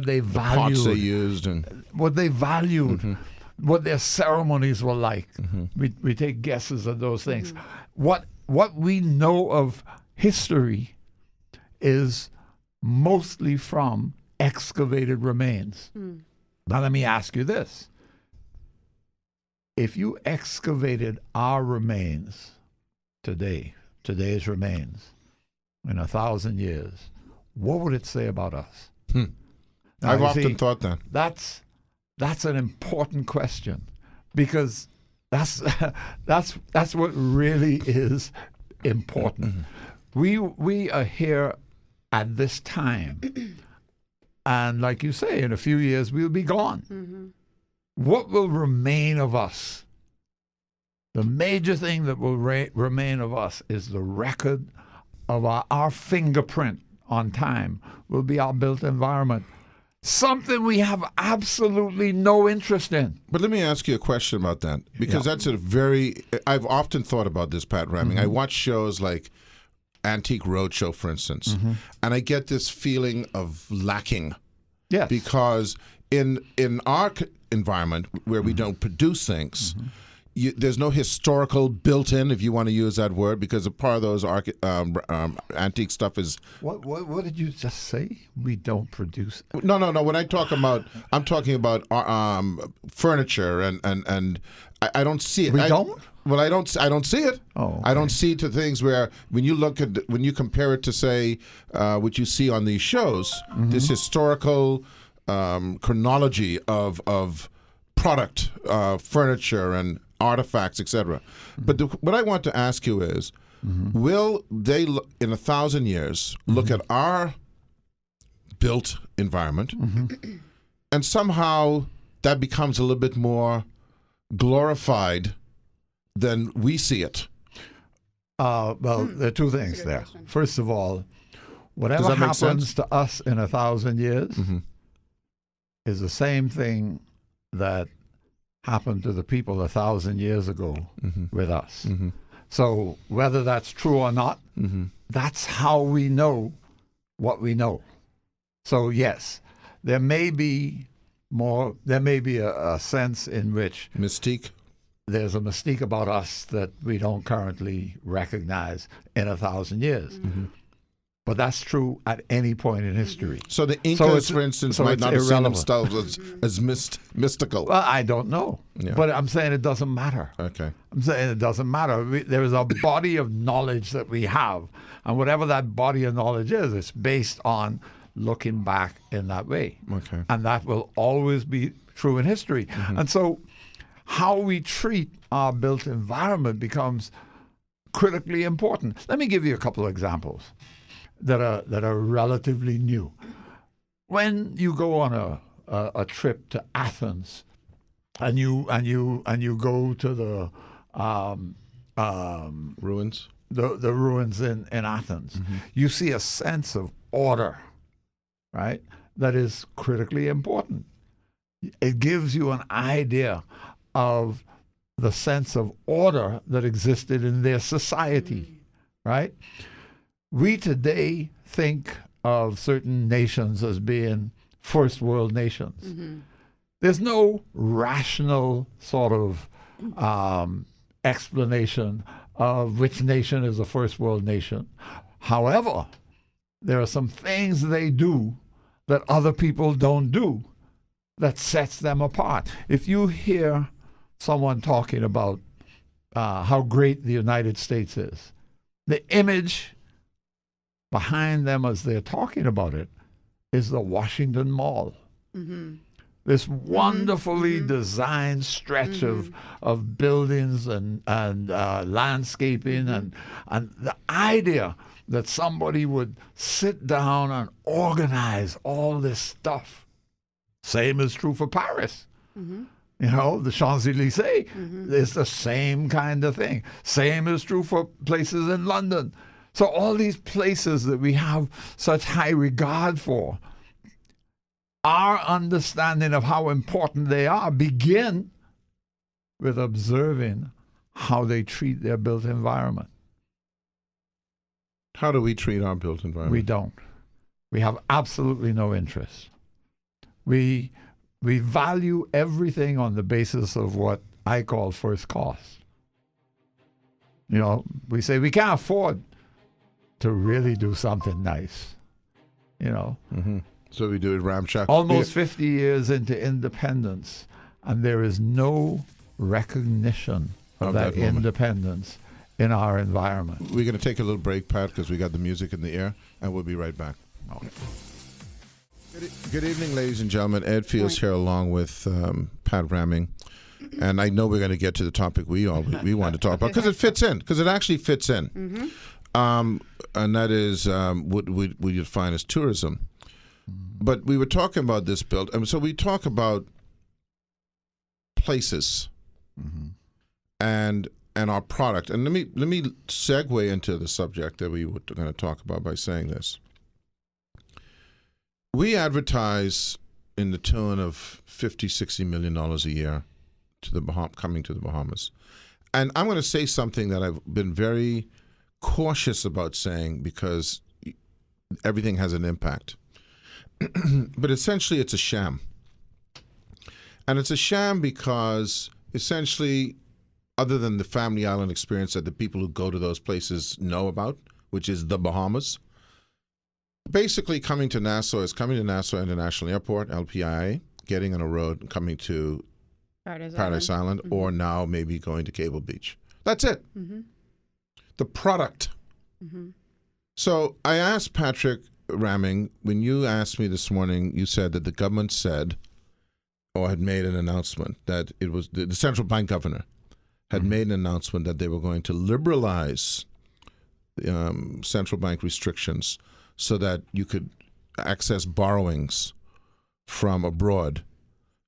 they valued. Pots they used and What they valued. What their ceremonies were like. We take guesses at those things. What we know of history is mostly from excavated remains. Now let me ask you this. If you excavated our remains today's remains, in 1,000 years, what would it say about us? Now, I've you often see, thought that. that's an important question, because that's what really is important. We are here at this time, and like you say, in a few years we'll be gone. What will remain of us? The major thing that will remain of us is the record of our fingerprint on time will be our built environment. Something we have absolutely no interest in. But let me ask you a question about that, because that's a very. I've often thought about this, Pat Rahming. I watch shows like Antique Roadshow, for instance, and I get this feeling of lacking. Yes. Because in our environment where we don't produce things, there's no historical built-in, if you want to use that word, because a part of those antique stuff is. What did you just say? We don't produce. No. When I talk about, I'm talking about furniture and I don't see it. We don't? Well, I don't see it. Oh, okay. I don't see to things where when you compare it to, say, what you see on these shows, this historical chronology of product, furniture, and artifacts, etc. But what I want to ask you is, will they, in 1,000 years, look at our built environment, and somehow that becomes a little bit more glorified than we see it? Well, there are two things there. question. First of all, Does whatever that make happens sense? to us in 1,000 years is the same thing that happened to the people 1,000 years ago with us. So whether that's true or not, that's how we know what we know. So yes, there may be a sense in which Mystique. there's a mystique about us that we don't currently recognize in 1,000 years. but that's true at any point in history. So the So Incas, it's- for instance, so might it's not have seen irrelevant. themselves as mystical. Well, I don't know, Yeah. but I'm saying it doesn't matter. Okay. I'm saying it doesn't matter. There is a body of knowledge that we have, and whatever that body of knowledge is, it's based on looking back in that way. Okay. And that will always be true in history. And so how we treat our built environment becomes critically important. Let me give you a couple of examples that are relatively new. When you go on a trip to Athens, and you go to the Ruins. the ruins in Athens, you see a sense of order, right? That is critically important. It gives you an idea of the sense of order that existed in their society, right? We today think of certain nations as being first world nations. There's no rational sort of explanation of which nation is a first world nation. However, there are some things they do that other people don't do that sets them apart. If you hear someone talking about how great the United States is, the image behind them as they're talking about it is the Washington Mall. This wonderfully designed stretch of buildings and landscaping and the idea that somebody would sit down and organize all this stuff. Same is true for Paris. You know, the Champs-Élysées is the same kind of thing. Same is true for places in London. So all these places that we have such high regard for, our understanding of how important they are begin with observing how they treat their built environment. How do we treat our built environment? We don't. We have absolutely no interest. We value everything on the basis of what I call first cost. You know, we say we can't afford to really do something nice. You know, So we do it ramshackle. almost 50 years into independence, and there is no recognition of that moment. independence in our environment. We're going to take a little break, Pat, because we got the music in the air, and we'll be right back. Okay. Good evening, ladies and gentlemen. Ed Fields here along with Pat Rahming. And I know we're going to get to the topic we want to talk about because it fits in, because it actually fits in. And that is what we define as tourism. But we were talking about this build. So we talk about places and our product. And let me segue into the subject that we were going to talk about by saying this. We advertise in the tune of $50-60 million a year to the coming to the Bahamas. And I'm going to say something that I've been very cautious about saying because everything has an impact. But essentially it's a sham. And it's a sham because essentially, other than the family island experience that the people who go to those places know about, which is the Bahamas, basically coming to Nassau is coming to Nassau International Airport, LPIA, getting on a road and coming to Paradise Island, or now maybe going to Cable Beach. That's it. The product. So I asked Patrick Rahming, when you asked me this morning, you said that the government said, or had made an announcement, that it was the central bank governor had made an announcement that they were going to liberalize central bank restrictions so that you could access borrowings from abroad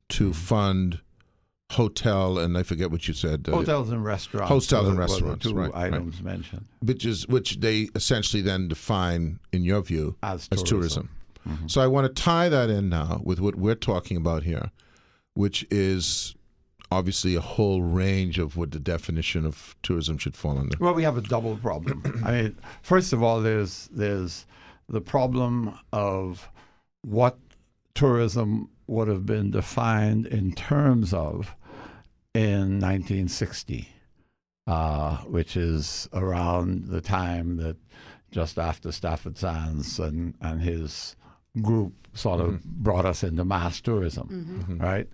to fund hotel, and I forget what you said. Hotels and restaurants. Hotels and were the restaurants, two right, items mentioned. Which they essentially then define, in your view, As tourism. tourism. So I want to tie that in now with what we're talking about here, which is obviously a whole range of what the definition of tourism should fall under. Well, we have a double problem. I mean, first of all, there's the problem of what tourism would have been defined in terms of in 1960, which is around the time that just after Stafford Sands and his group sort of brought us into mass tourism, right?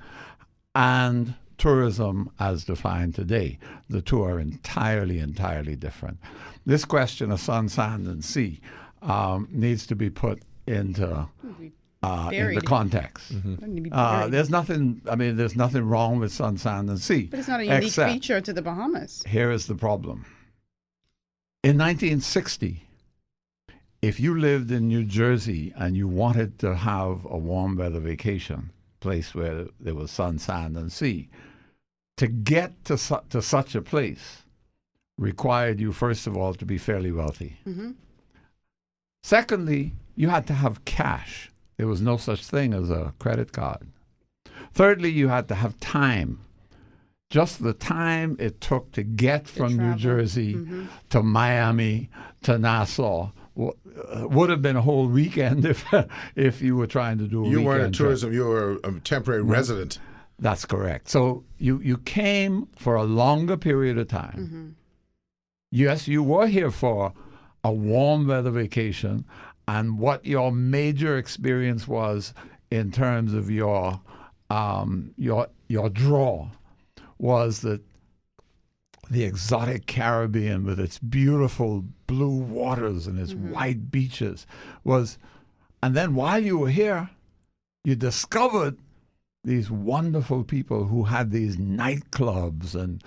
And tourism as defined today. The two are entirely different. This question of sun, sand, and sea needs to be put into context. There's nothing wrong with sun, sand, and sea. But it's not a unique feature to the Bahamas. Here is the problem. In 1960, if you lived in New Jersey and you wanted to have a warm weather vacation, place where there was sun, sand, and sea, to get to such a place required you, first of all, to be fairly wealthy. Secondly, you had to have cash. There was no such thing as a credit card. Thirdly, you had to have time. Just the time it took to get from New Jersey to Miami to Nassau would have been a whole weekend if you were trying to do a weekend. You weren't a tourism, trip. you were a temporary resident. That's correct. So you came for a longer period of time. Yes, you were here for a warm weather vacation, and what your major experience was in terms of your draw was that the exotic Caribbean with its beautiful blue waters and its white beaches and then while you were here, you discovered these wonderful people who had these nightclubs and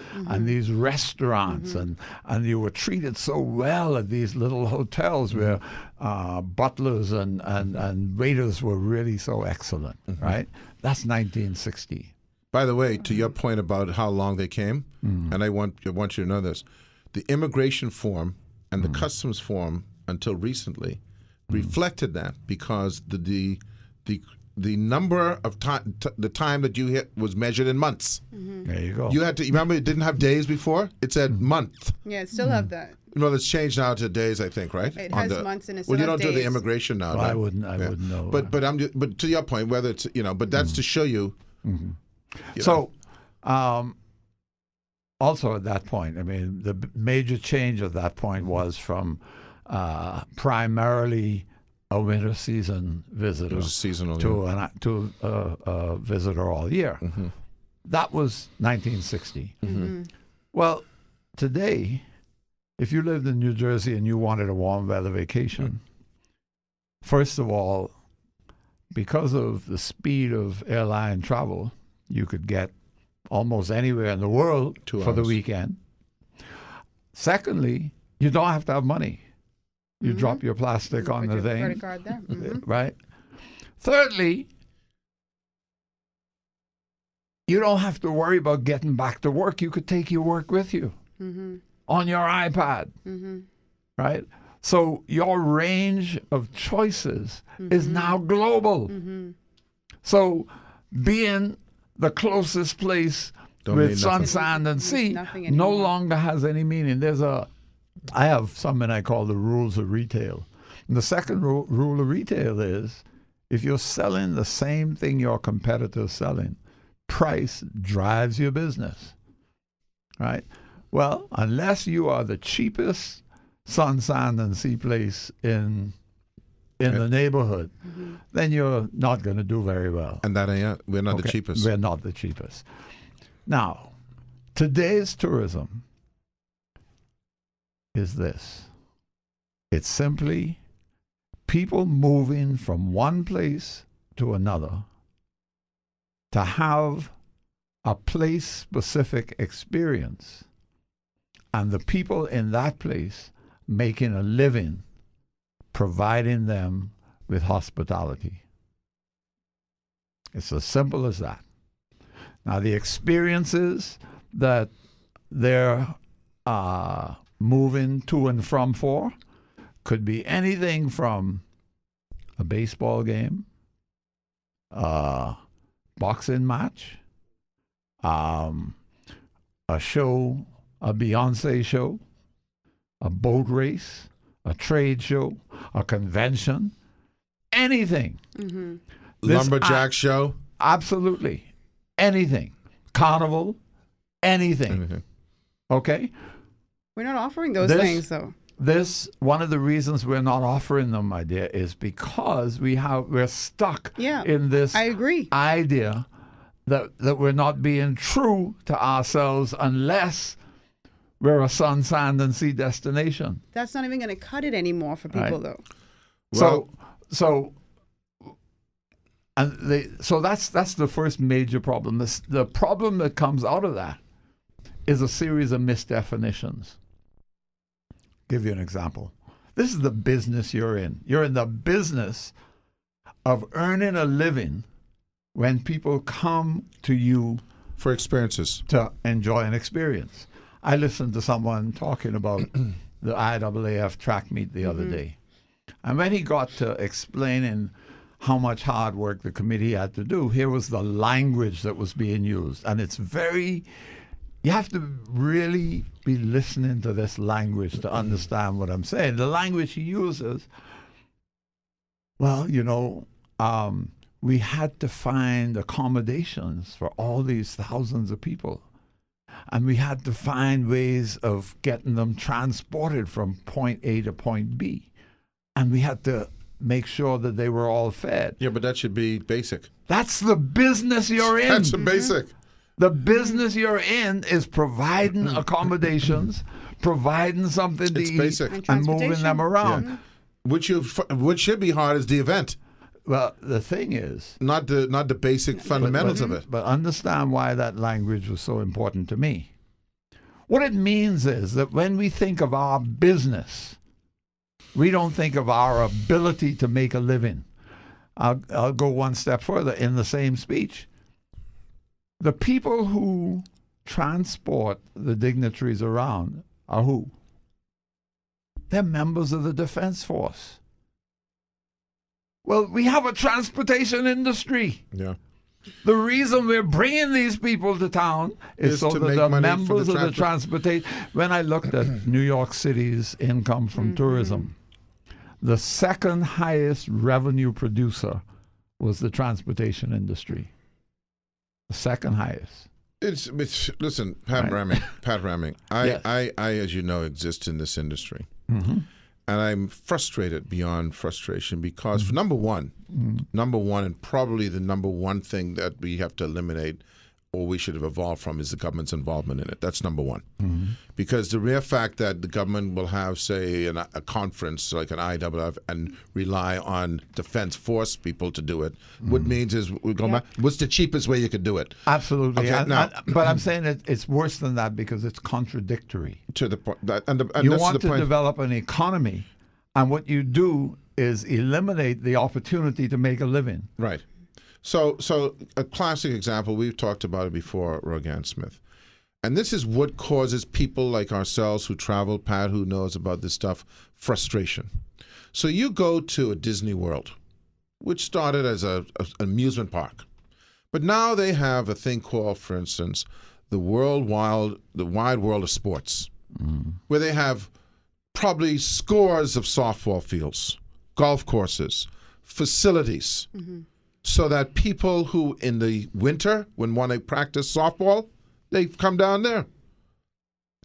these restaurants and you were treated so well at these little hotels where butlers and waiters were really so excellent, right? That's 1960. By the way, to your point about how long they came, and I want you to know this, the immigration form and the customs form until recently reflected that, because the number of time, the time that you hit was measured in months. There you go. You had to remember it didn't have days before; it said month. Yeah, it still have that. No, it's changed now to days, I think, right? It has months and it still well, you has don't do the days. immigration now. Well, right? I wouldn't know. But to your point, whether it's but that's to show you. So, also at that point, I mean, the major change at that point was from primarily a winter season visitor It was seasonal, to a visitor all year. That was 1960. Well, today, if you lived in New Jersey and you wanted a warm weather vacation, first of all, because of the speed of airline travel, you could get almost anywhere in the world 2 for the hours. weekend. Secondly, you don't have to have money. You drop your plastic on the Put your thing, credit card there. right? Thirdly, you don't have to worry about getting back to work. You could take your work with you on your iPad, right? So your range of choices is now global. So being the closest place Don't mean with sun, nothing. sand, and Means sea nothing no anymore. longer has any meaning. I have something I call the rules of retail. And the second rule of retail is if you're selling the same thing your competitor's selling, price drives your business, right? Well, unless you are the cheapest sun, sand, and sea place in the neighborhood, then you're not going to do very well. And we're not the cheapest. We're not the cheapest. Now, today's tourism is this. It's simply people moving from one place to another to have a place-specific experience, and the people in that place making a living, providing them with hospitality. It's as simple as that. Now, the experiences that they're moving to and from for could be anything from a baseball game, a boxing match, a show, a Beyonce show, a boat race, a trade show, a convention, anything. Lumberjack show? Absolutely. Anything. Carnival, anything. Okay? We're not offering those things, though. one of the reasons we're not offering them, my dear, is because we're stuck in this I agree. idea that we're not being true to ourselves unless we're a sun, sand, and sea destination. That's not even going to cut it anymore for people, though. So that's the first major problem. The problem that comes out of that is a series of misdefinitions. Give you an example. This is the business you're in. You're in the business of earning a living when people come to you For experiences. to enjoy an experience. I listened to someone talking about the IAAF track meet the other day. And when he got to explaining how much hard work the committee had to do, here was the language that was being used. And it's you have to really be listening to this language to understand what I'm saying. The language he uses, well, we had to find accommodations for all these thousands of people. And we had to find ways of getting them transported from point A to point B. And we had to make sure that they were all fed. Yeah, but that should be basic. That's the business you're in. That's a basic. The business you're in is providing accommodations, providing something to eat, basic. and moving them around. Yeah. Which should be hard is the event, Well, the thing is, not the basic fundamentals of it. but understand why that language was so important to me. What it means is that when we think of our business, we don't think of our ability to make a living. I'll go one step further in the same speech. The people who transport the dignitaries around are who? They're members of the Defense Force. Well, we have a transportation industry. Yeah. The reason we're bringing these people to town is so to that make the money for members the of the transportation. When I looked at New York City's income from tourism, the second highest revenue producer was the transportation industry. The second highest. It's listen, Pat Rahming. Yes. I, as you know, exist in this industry, Mm-hmm. and I'm frustrated beyond frustration because, for number one, and probably the number one thing that we have to eliminate, or we should have evolved from, is the government's involvement in it. That's number one, because the mere fact that the government will have, say, a conference like an IAAF and rely on Defense Force people to do it, what means is we're going back. What's the cheapest way you could do it? Absolutely. Okay, now- But I'm saying it's worse than that because it's contradictory. To the point, and You that's want the to point. develop an economy, and what you do is eliminate the opportunity to make a living. Right. So a classic example, we've talked about it before, Rogan Smith. And this is what causes people like ourselves who travel, Pat, who knows about this stuff, frustration. So you go to a Disney World, which started as an amusement park. But now they have a thing called, for instance, the wide world of sports, where they have probably scores of softball fields, golf courses, facilities, so that people who in the winter, when want to practice softball, they come down there.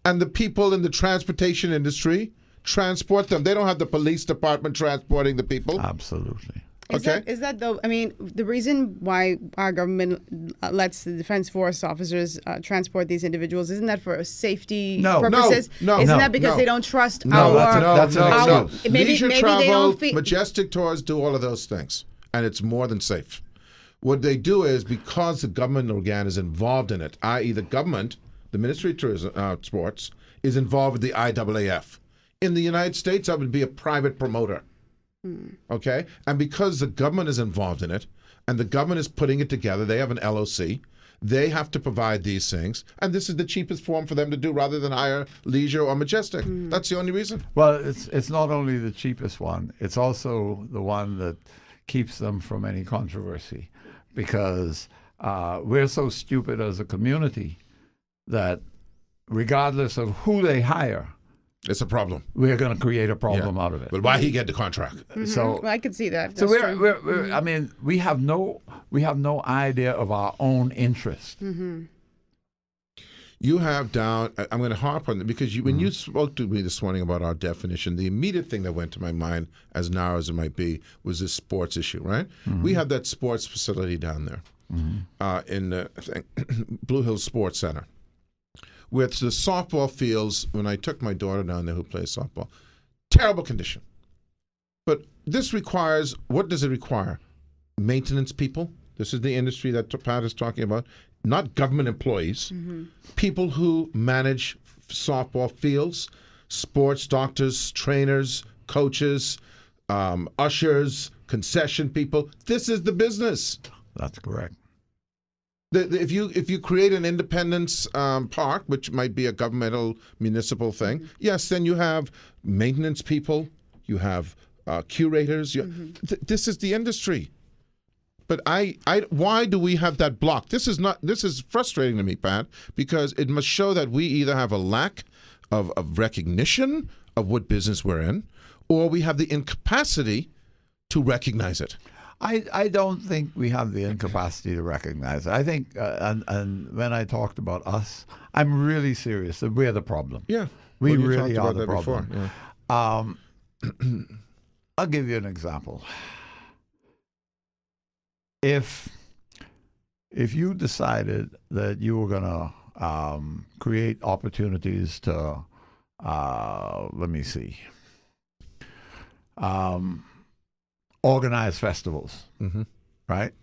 And the people in the transportation industry transport them. They don't have the police department transporting the people. Absolutely. Is that though? I mean, the reason why our government lets the Defense Force officers transport these individuals, isn't that for safety purposes? No. Isn't that because they don't trust No, that's an our excuse. maybe Leisure they travel, don't feel Majestic tours do all of those things, and it's more than safe. What they do is, because the government organ is involved in it, i.e. the government, the Ministry of Tourism, Sports, is involved with the IAAF. In the United States, that would be a private promoter. Okay? And because the government is involved in it, and the government is putting it together, they have an LOC, they have to provide these things, and this is the cheapest form for them to do rather than hire Leisure or Majestic. That's the only reason. Well, it's not only the cheapest one, it's also the one that keeps them from any controversy, because we're so stupid as a community that regardless of who they hire, It's a problem. we're going to create a problem out of it. But why he get the contract? So, Well, I could see that. so That's we're, true. I mean, we have no idea of our own interest. You have down. I'm going to harp on it because when you spoke to me this morning about our definition, the immediate thing that went to my mind, as narrow as it might be, was this sports issue. Right? We have that sports facility down there in the Blue Hills Sports Center, with the softball fields. When I took my daughter down there, who plays softball, terrible condition. But this requires. What does it require? Maintenance people. This is the industry that Pat is talking about. Not government employees, people who manage softball fields, sports doctors, trainers, coaches, ushers, concession people. This is the business. That's correct. If you create an independence park, which might be a governmental municipal thing, yes, then you have maintenance people, you have curators. This is the industry. But why do we have that block? This is frustrating to me, Pat, because it must show that we either have a lack of recognition of what business we're in, or we have the incapacity to recognize it. I don't think we have the incapacity to recognize it. I think, and when I talked about us, I'm really serious that we're the problem. Yeah, we you really talked are about the that problem. Before. Yeah. I'll give you an example. If you decided that you were going to create opportunities to, let me see, organize festivals, right?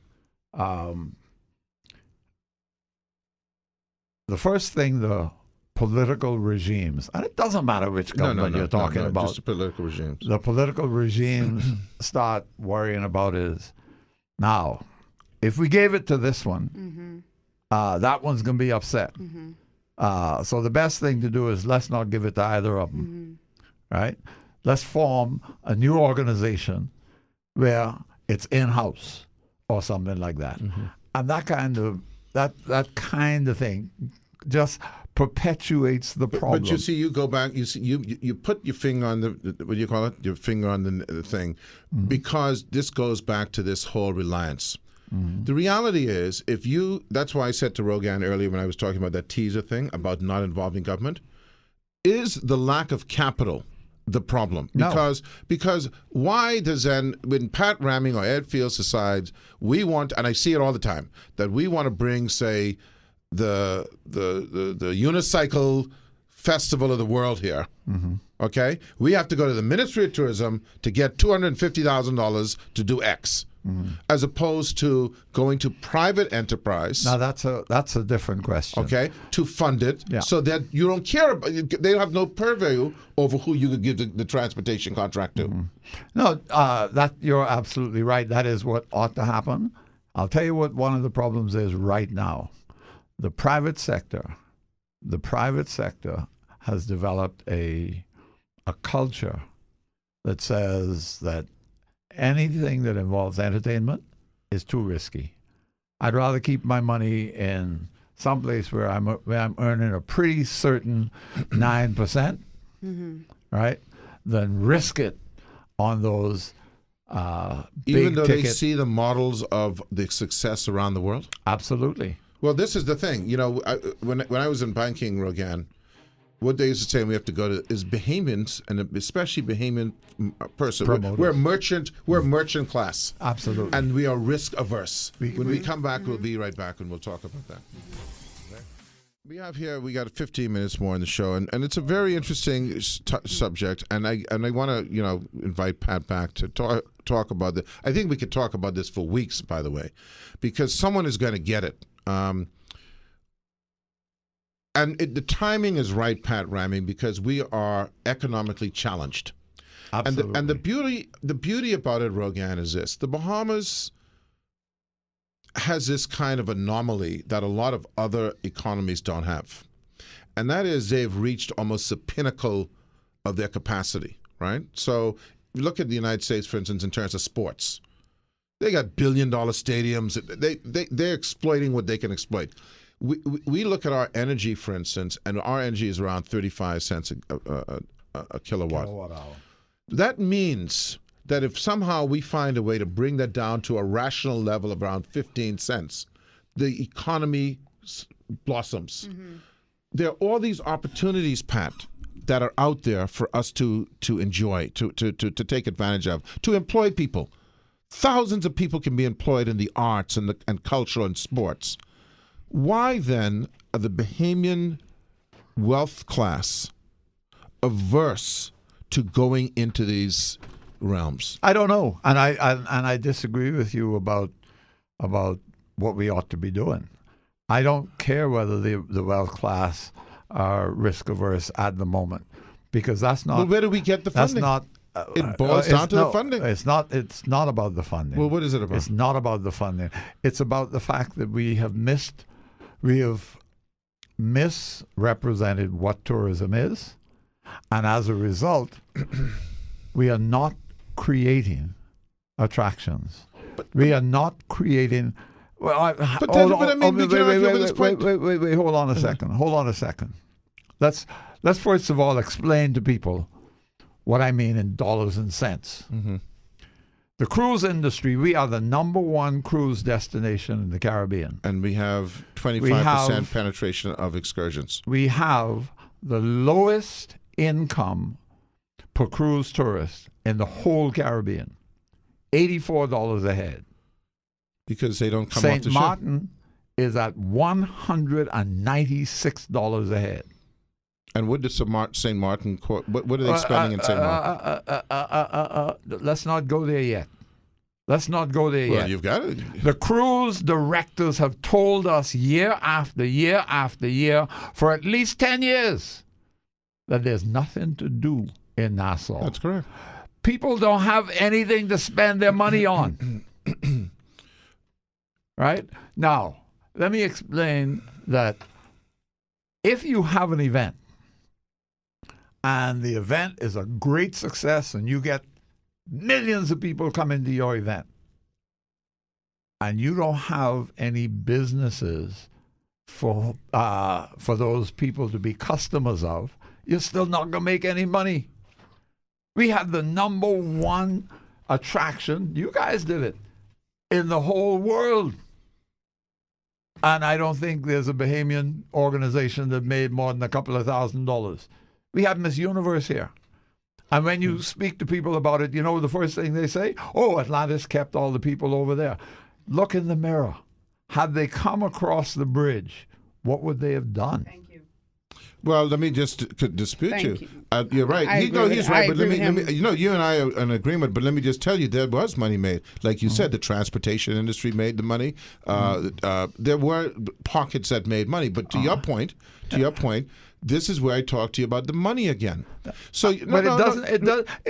The first thing the political regimes, and it doesn't matter which government you're talking about, just the political regimes. The political regimes start worrying about is, now, if we gave it to this one, that one's going to be upset. So the best thing to do is let's not give it to either of them, right? Let's form a new organization where it's in-house or something like that. And that kind of thing just perpetuates the problem. But you see, you go back. You see, you put your finger on the what do you call it? Your finger on the thing, because this goes back to this whole reliance. The reality is, that's why I said to Rogan earlier when I was talking about that teaser thing about not involving government, is the lack of capital the problem? No. Because why does then, when Pat Rahming or Ed Fields decides we want, and I see it all the time, that we want to bring, say, the unicycle festival of the world here, okay? We have to go to the Ministry of Tourism to get $250,000 to do X. As opposed to going to private enterprise. Now that's a different question. Okay, to fund it, so that you don't care about. They have no purview over who you could give the transportation contract to. No, that you're absolutely right. That is what ought to happen. I'll tell you what one of the problems is right now. The private sector has developed a culture that says that anything that involves entertainment is too risky. I'd rather keep my money in someplace where I'm earning a pretty certain 9%, right, than risk it on those big even though ticket. they see the models of the success around the world. Absolutely. Well, this is the thing. You know, when I was in banking, Rogan, what they used to say, and we have to go to, is Bahamians, and especially Bahamian person. We're merchant class. Absolutely. And we are risk averse. When we come back, we'll be right back and we'll talk about that. We got 15 minutes more in the show, and it's a very interesting subject, and I want to invite Pat back to talk about it. I think we could talk about this for weeks, by the way, because someone is going to get it. And the timing is right, Pat Rahming, because we are economically challenged. Absolutely. And the beauty about it, Rogan, is this: the Bahamas has this kind of anomaly that a lot of other economies don't have, and that is they've reached almost the pinnacle of their capacity. Right. So if you look at the United States, for instance, in terms of sports, they got billion-dollar stadiums. They're exploiting what they can exploit. We look at our energy, for instance, and our energy is around 35 cents a kilowatt hour. That means that if somehow we find a way to bring that down to a rational level of around 15 cents, the economy blossoms. there are all these opportunities, Pat, that are out there for us to enjoy, to take advantage of, to employ people. Thousands of people can be employed in the arts and culture and sports. Why then are the Bahamian wealth class averse to going into these realms? I don't know, and I disagree with you about what we ought to be doing. I don't care whether the wealth class are risk averse at the moment, because that's not. Well, where do we get the funding? That's not. It boils down to the funding. It's not about the funding. Well, what is it about? It's not about the funding. It's about the fact that we have misrepresented what tourism is, and as a result, we are not creating attractions. We are not creating. Well, I mean, we can argue over this point. Wait. Hold on a second. Let's first of all explain to people what I mean in dollars and cents. Mm-hmm. The cruise industry, we are the number one cruise destination in the Caribbean. And we have 25% penetration of excursions. We have the lowest income per cruise tourist in the whole Caribbean, $84 a head. Because they don't come off the St. Martin is at $196 a head. And what does St. Martin, what are they spending in St. Martin? Let's not go there yet. Well, you've got it. The cruise directors have told us year after year after year for at least 10 years that there's nothing to do in Nassau. That's correct. People don't have anything to spend their money on. Right? Now, let me explain that if you have an event and the event is a great success and you get millions of people coming to your event and you don't have any businesses for those people to be customers of, you're still not going to make any money. We had the number one attraction, you guys did it, in the whole world. And I don't think there's a Bahamian organization that made more than a couple of $1,000s. We have Miss Universe here. And when you speak to people about it, you know the first thing they say? Oh, Atlantis kept all the people over there. Look in the mirror. Had they come across the bridge, what would they have done? Thank you. Well, let me just dispute Thank you. You're right. He's right. But let me, you and I are in agreement. But let me just tell you, there was money made. Like you said, the transportation industry made the money. There were pockets that made money. But to your point, this is where I talk to you about the money again. So, it doesn't.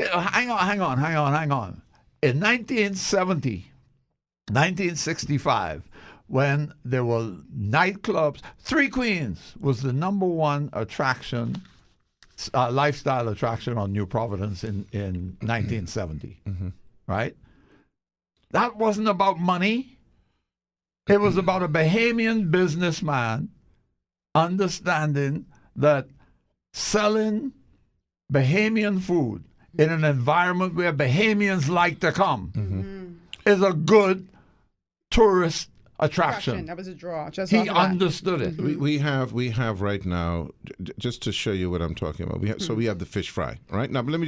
Hang on. In 1965. When there were nightclubs, Three Queens was the number one attraction, lifestyle attraction on New Providence in 1970, right? That wasn't about money. It was about a Bahamian businessman understanding that selling Bahamian food in an environment where Bahamians like to come is a good tourist attraction. That was a draw. Just he understood it. We have right now, just to show you what I'm talking about. We have the fish fry, right? Now, but let me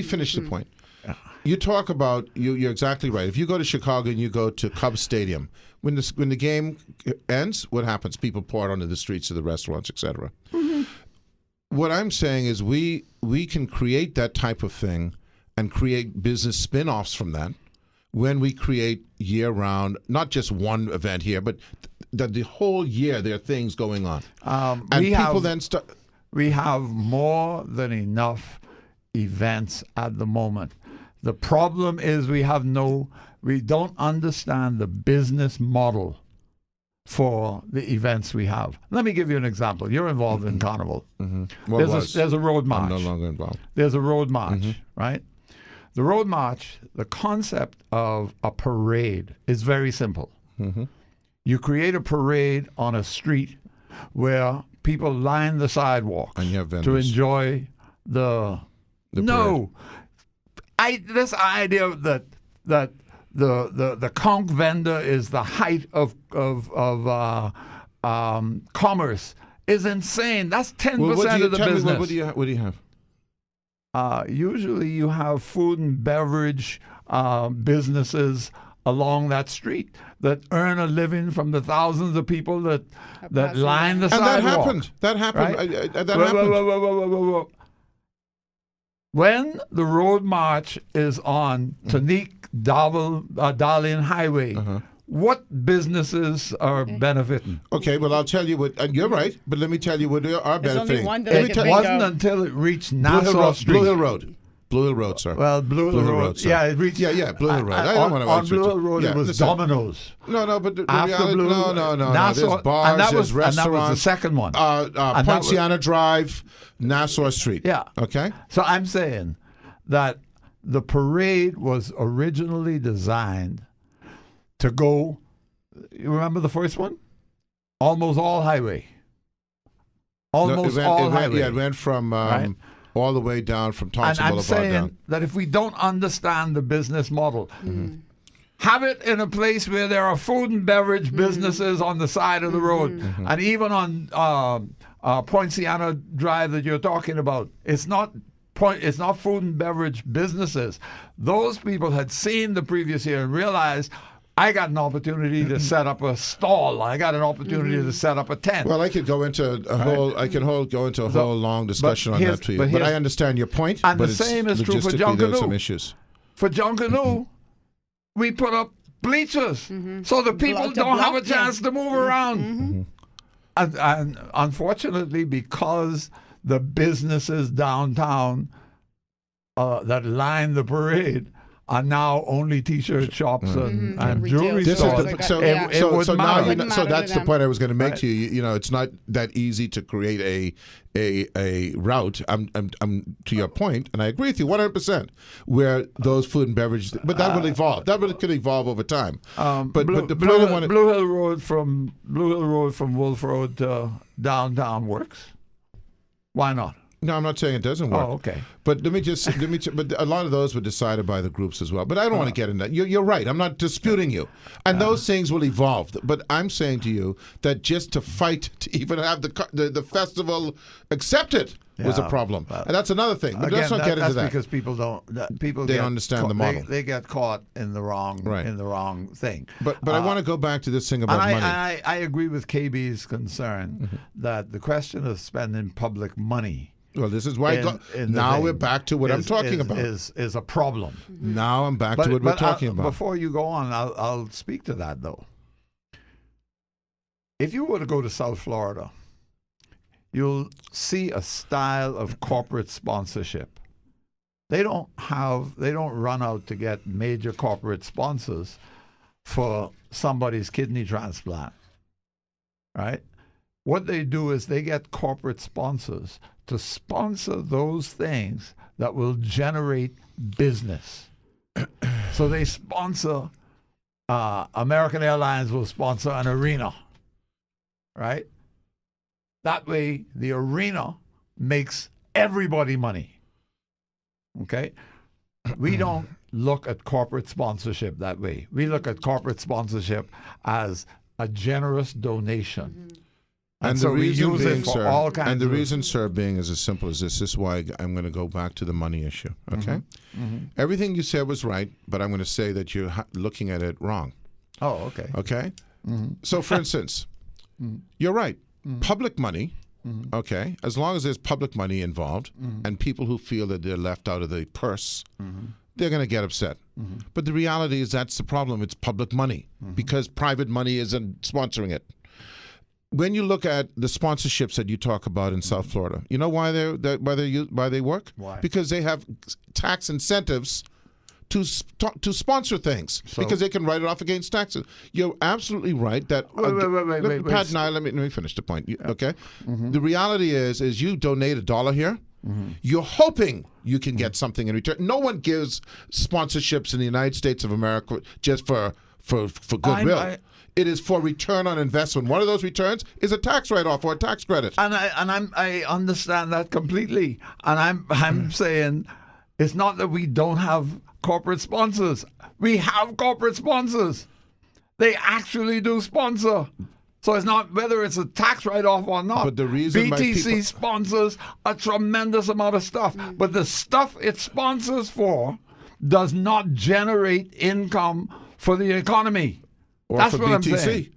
finish the point. You talk about you're exactly right. If you go to Chicago and you go to Cubs Stadium, when the game ends, what happens? People pour out onto the streets of the restaurants, etc. What I'm saying is we can create that type of thing and create business spin-offs from that. When we create year-round, not just one event here, but the whole year there are things going on. We have more than enough events at the moment. The problem is we don't understand the business model for the events we have. Let me give you an example. You're involved in Carnival. There's a road march. I'm no longer involved. There's a road march, right? The road march, the concept of a parade is very simple. You create a parade on a street where people line the sidewalks and you have vendors to enjoy the no. This idea that the conch vendor is the height of commerce is insane. That's 10% Well, what do you of the tell me? business. What do you have? Usually you have food and beverage businesses along that street that earn a living from the thousands of people that line the And sidewalk. that happened. Right? That Whoa, happened. whoa. When the road march is on Tanique Darlene Highway, what businesses are benefiting? Okay, well, I'll tell you what, and you're right, but let me tell you what are There's only benefiting. one that Let I me can tell- think Wasn't of. until it reached Blue Hill Nassau Road. Street. Blue Hill Road. Blue Hill Road, sir. Well, Blue Hill Road. sir. Yeah, it reached. Yeah, Blue Hill Road. I don't want to on Blue Hill Road, yeah, it was listen. Domino's. No, but the After reality, Blue, no. Nassau, There's bars, and that there's was, restaurants. And that was the second one. And that was- Poinciana Drive, Nassau Street. Yeah. Okay? So I'm saying that the parade was originally designed to go. You remember the first one? Almost all highway. Almost all highway. Yeah, it went from Right. all the way down from And Thompson I'm Boulevard saying down. that if we don't understand the business model, have it in a place where there are food and beverage businesses on the side of the road, and even on Poinciana Drive that you're talking about. It's not food and beverage businesses. Those people had seen the previous year and realized, I got an opportunity to set up a stall. I got an opportunity to set up a tent. Well, I could go into a whole. I could go into a whole long discussion on that to you. But I understand your point. And but the it's same is true for logistically, there's Junkanoo. some issues. For Junkanoo, we put up bleachers so the people To don't have a block them. chance to move around. And unfortunately, because the businesses downtown that line the parade are now only T-shirt shops and Retail jewelry This stores. is stores. the, so, Yeah. It so, wouldn't so now matter. you know, Wouldn't so matter that's to the them. point I was going to make Right. to you. You know, it's not that easy to create a route. I'm to your point, and I agree with you 100%. Where those food and beverage, but that will evolve. That could evolve over time. But the point I want to. Blue Hill Road from Wolf Road to downtown works. Why not? No, I'm not saying it doesn't work. Oh, okay. But but a lot of those were decided by the groups as well. But I don't want to get into that. You're right. I'm not disputing you. And those things will evolve. But I'm saying to you that just to fight to even have the festival accepted was a Yeah, problem. well, And that's another thing. But Again, let's not get into that's that. because people don't. People They get don't understand caught- the model. They get caught in the wrong Right. thing. But I want to go back to this thing about And money. I agree with KB's concern that the question of spending public money. Well, this is why now we're back to what I'm talking about. Is a problem. Now I'm back to what we're talking about. Before you go on, I'll speak to that though. If you were to go to South Florida, you'll see a style of corporate sponsorship. They don't run out to get major corporate sponsors for somebody's kidney transplant, right? What they do is they get corporate sponsors to sponsor those things that will generate business. So they sponsor, American Airlines will sponsor an arena, right? That way, the arena makes everybody money. Okay? We don't look at corporate sponsorship that way. We look at corporate sponsorship as a generous donation. And so we use it for all kinds and the of... reason, sir, being is as simple as this. This is why I'm going to go back to the money issue. Okay? Everything you said was right, but I'm going to say that you're looking at it wrong. Oh, okay. Okay? So, for instance, you're right. Public money, okay, as long as there's public money involved and people who feel that they're left out of the purse, they're going to get upset. But the reality is that's the problem. It's public money because private money isn't sponsoring it. When you look at the sponsorships that you talk about in South Florida, you know why they work? Why? Because they have tax incentives to sponsor things because they can write it off against taxes. You're absolutely right that. Wait. Pat and I, let me finish the point. Okay, the reality is you donate $1 here. You're hoping you can get something in return. No one gives sponsorships in the United States of America just for goodwill. It is for return on investment. One of those returns is a tax write-off or a tax credit. And I understand that completely. And I'm saying it's not that we don't have corporate sponsors. We have corporate sponsors. They actually do sponsor. So it's not whether it's a tax write-off or not. But the reason why BTC people- sponsors a tremendous amount of stuff, but the stuff it sponsors for does not generate income for the economy. Or That's for what I'm BTC. saying.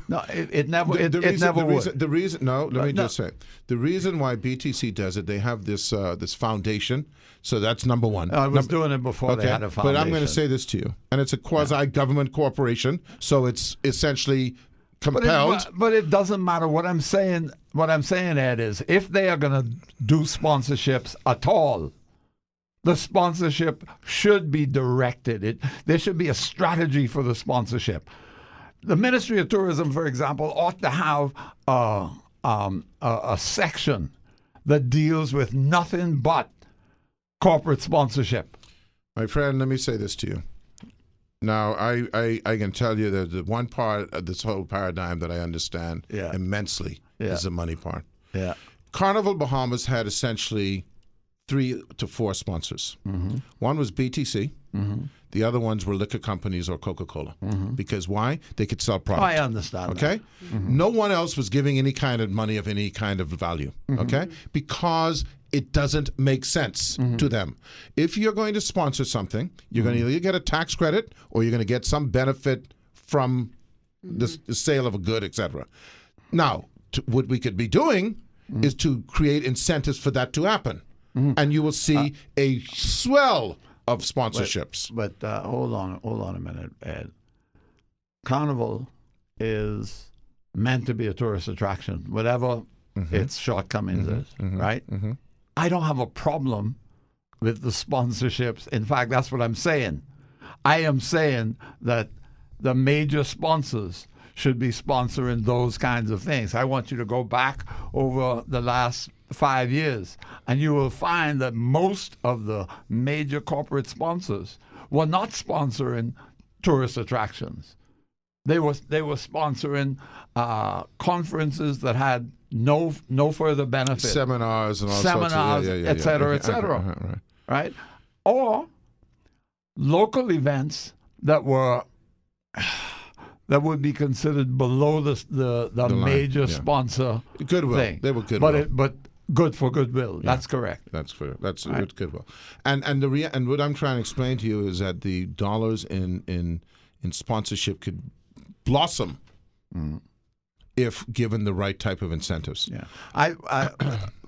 No, it never would. The reason, let me just say, the reason why BTC does it, they have this this foundation. So that's number one. I was doing it before they had a foundation. But I'm going to say this to you, and it's a quasi-government corporation, so it's essentially compelled. But it doesn't matter. What I'm saying, Ed, is if they are going to do sponsorships at all, the sponsorship should be directed. There should be a strategy for the sponsorship. The Ministry of Tourism, for example, ought to have a section that deals with nothing but corporate sponsorship. My friend, let me say this to you. Now, I can tell you that the one part of this whole paradigm that I understand immensely is the money part. Yeah. Carnival Bahamas had essentially 3 to 4 sponsors. Mm-hmm. One was BTC. Mm-hmm. The other ones were liquor companies or Coca-Cola. Mm-hmm. Because why? They could sell product. I understand. Okay? Mm-hmm. No one else was giving any kind of money of any kind of value. Mm-hmm. Okay? Because it doesn't make sense to them. If you're going to sponsor something, you're going to either get a tax credit or you're going to get some benefit from the sale of a good, etc. Now, what we could be doing is to create incentives for that to happen. And you will see a swell of sponsorships. But hold on a minute, Ed. Carnival is meant to be a tourist attraction, whatever its shortcomings is, right? I don't have a problem with the sponsorships. In fact, that's what I'm saying. I am saying that the major sponsors should be sponsoring those kinds of things. I want you to go back over the last 5 years, and you will find that most of the major corporate sponsors were not sponsoring tourist attractions. They were sponsoring conferences that had no further benefit. Seminars and all Seminars, sorts of, et cetera, et cetera. Right? Or local events that would be considered below the major sponsor goodwill. thing. They were goodwill. But good for goodwill. That's correct. That's fair. That's right. Goodwill. And what I'm trying to explain to you is that the dollars in sponsorship could blossom if given the right type of incentives. Yeah. I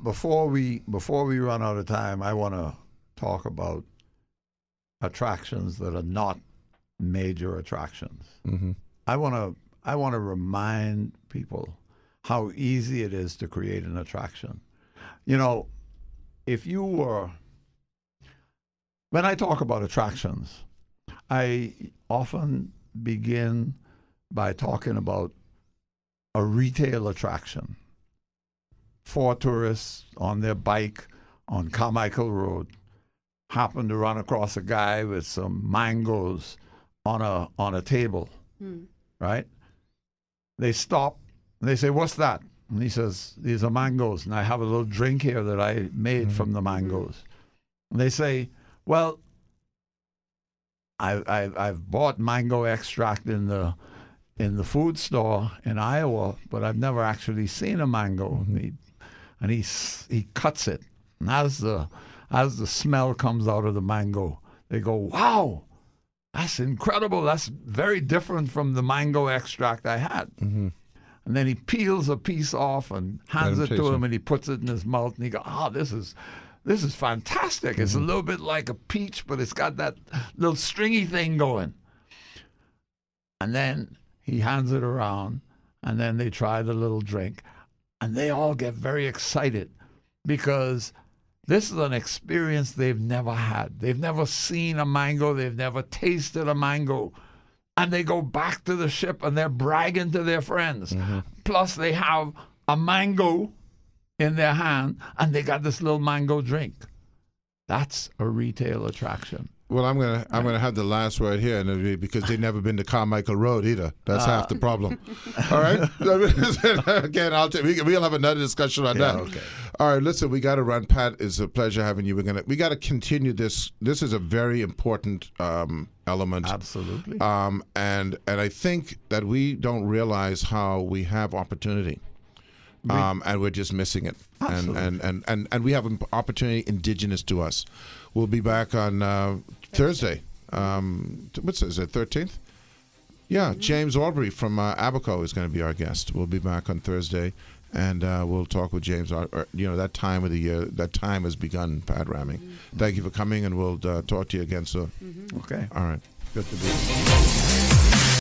before we run out of time, I want to talk about attractions that are not major attractions. I want to remind people how easy it is to create an attraction. You know, when I talk about attractions, I often begin by talking about a retail attraction. 4 tourists on their bike on Carmichael Road happen to run across a guy with some mangoes on a table, right? They stop and they say, "What's that?" And he says, "These are mangoes, and I have a little drink here that I made from the mangoes." And they say, "Well, I've bought mango extract in the food store in Iowa, but I've never actually seen a mango." And he cuts it, and as the smell comes out of the mango, they go, "Wow, that's incredible. That's very different from the mango extract I had." And then he peels a piece off and hands it to him, and he puts it in his mouth, and he goes, "Oh, this is fantastic. It's a little bit like a peach, but it's got that little stringy thing going." And then he hands it around, and then they try the little drink, and they all get very excited because this is an experience they've never had. They've never seen a mango. They've never tasted a mango. And they go back to the ship and they're bragging to their friends. Plus they have a mango in their hand and they got this little mango drink. That's a retail attraction. Well, I'm gonna have the last word here, and it'll be because they've never been to Carmichael Road either. That's half the problem. All right. Again, we'll have another discussion on that. Okay. All right, listen, we got to run. Pat, it's a pleasure having you. We got to continue this. This is a very important element. Absolutely. And I think that we don't realize how we have opportunity, and we're just missing it. And we have an opportunity indigenous to us. We'll be back on Thursday. What's this? Is it 13th? Yeah, James Aubrey from Abaco is going to be our guest. We'll be back on Thursday. And we'll talk with James. That time of the year, that time has begun, Pat Rahming. Thank you for coming, and we'll talk to you again soon. Okay. All right. Good to be here.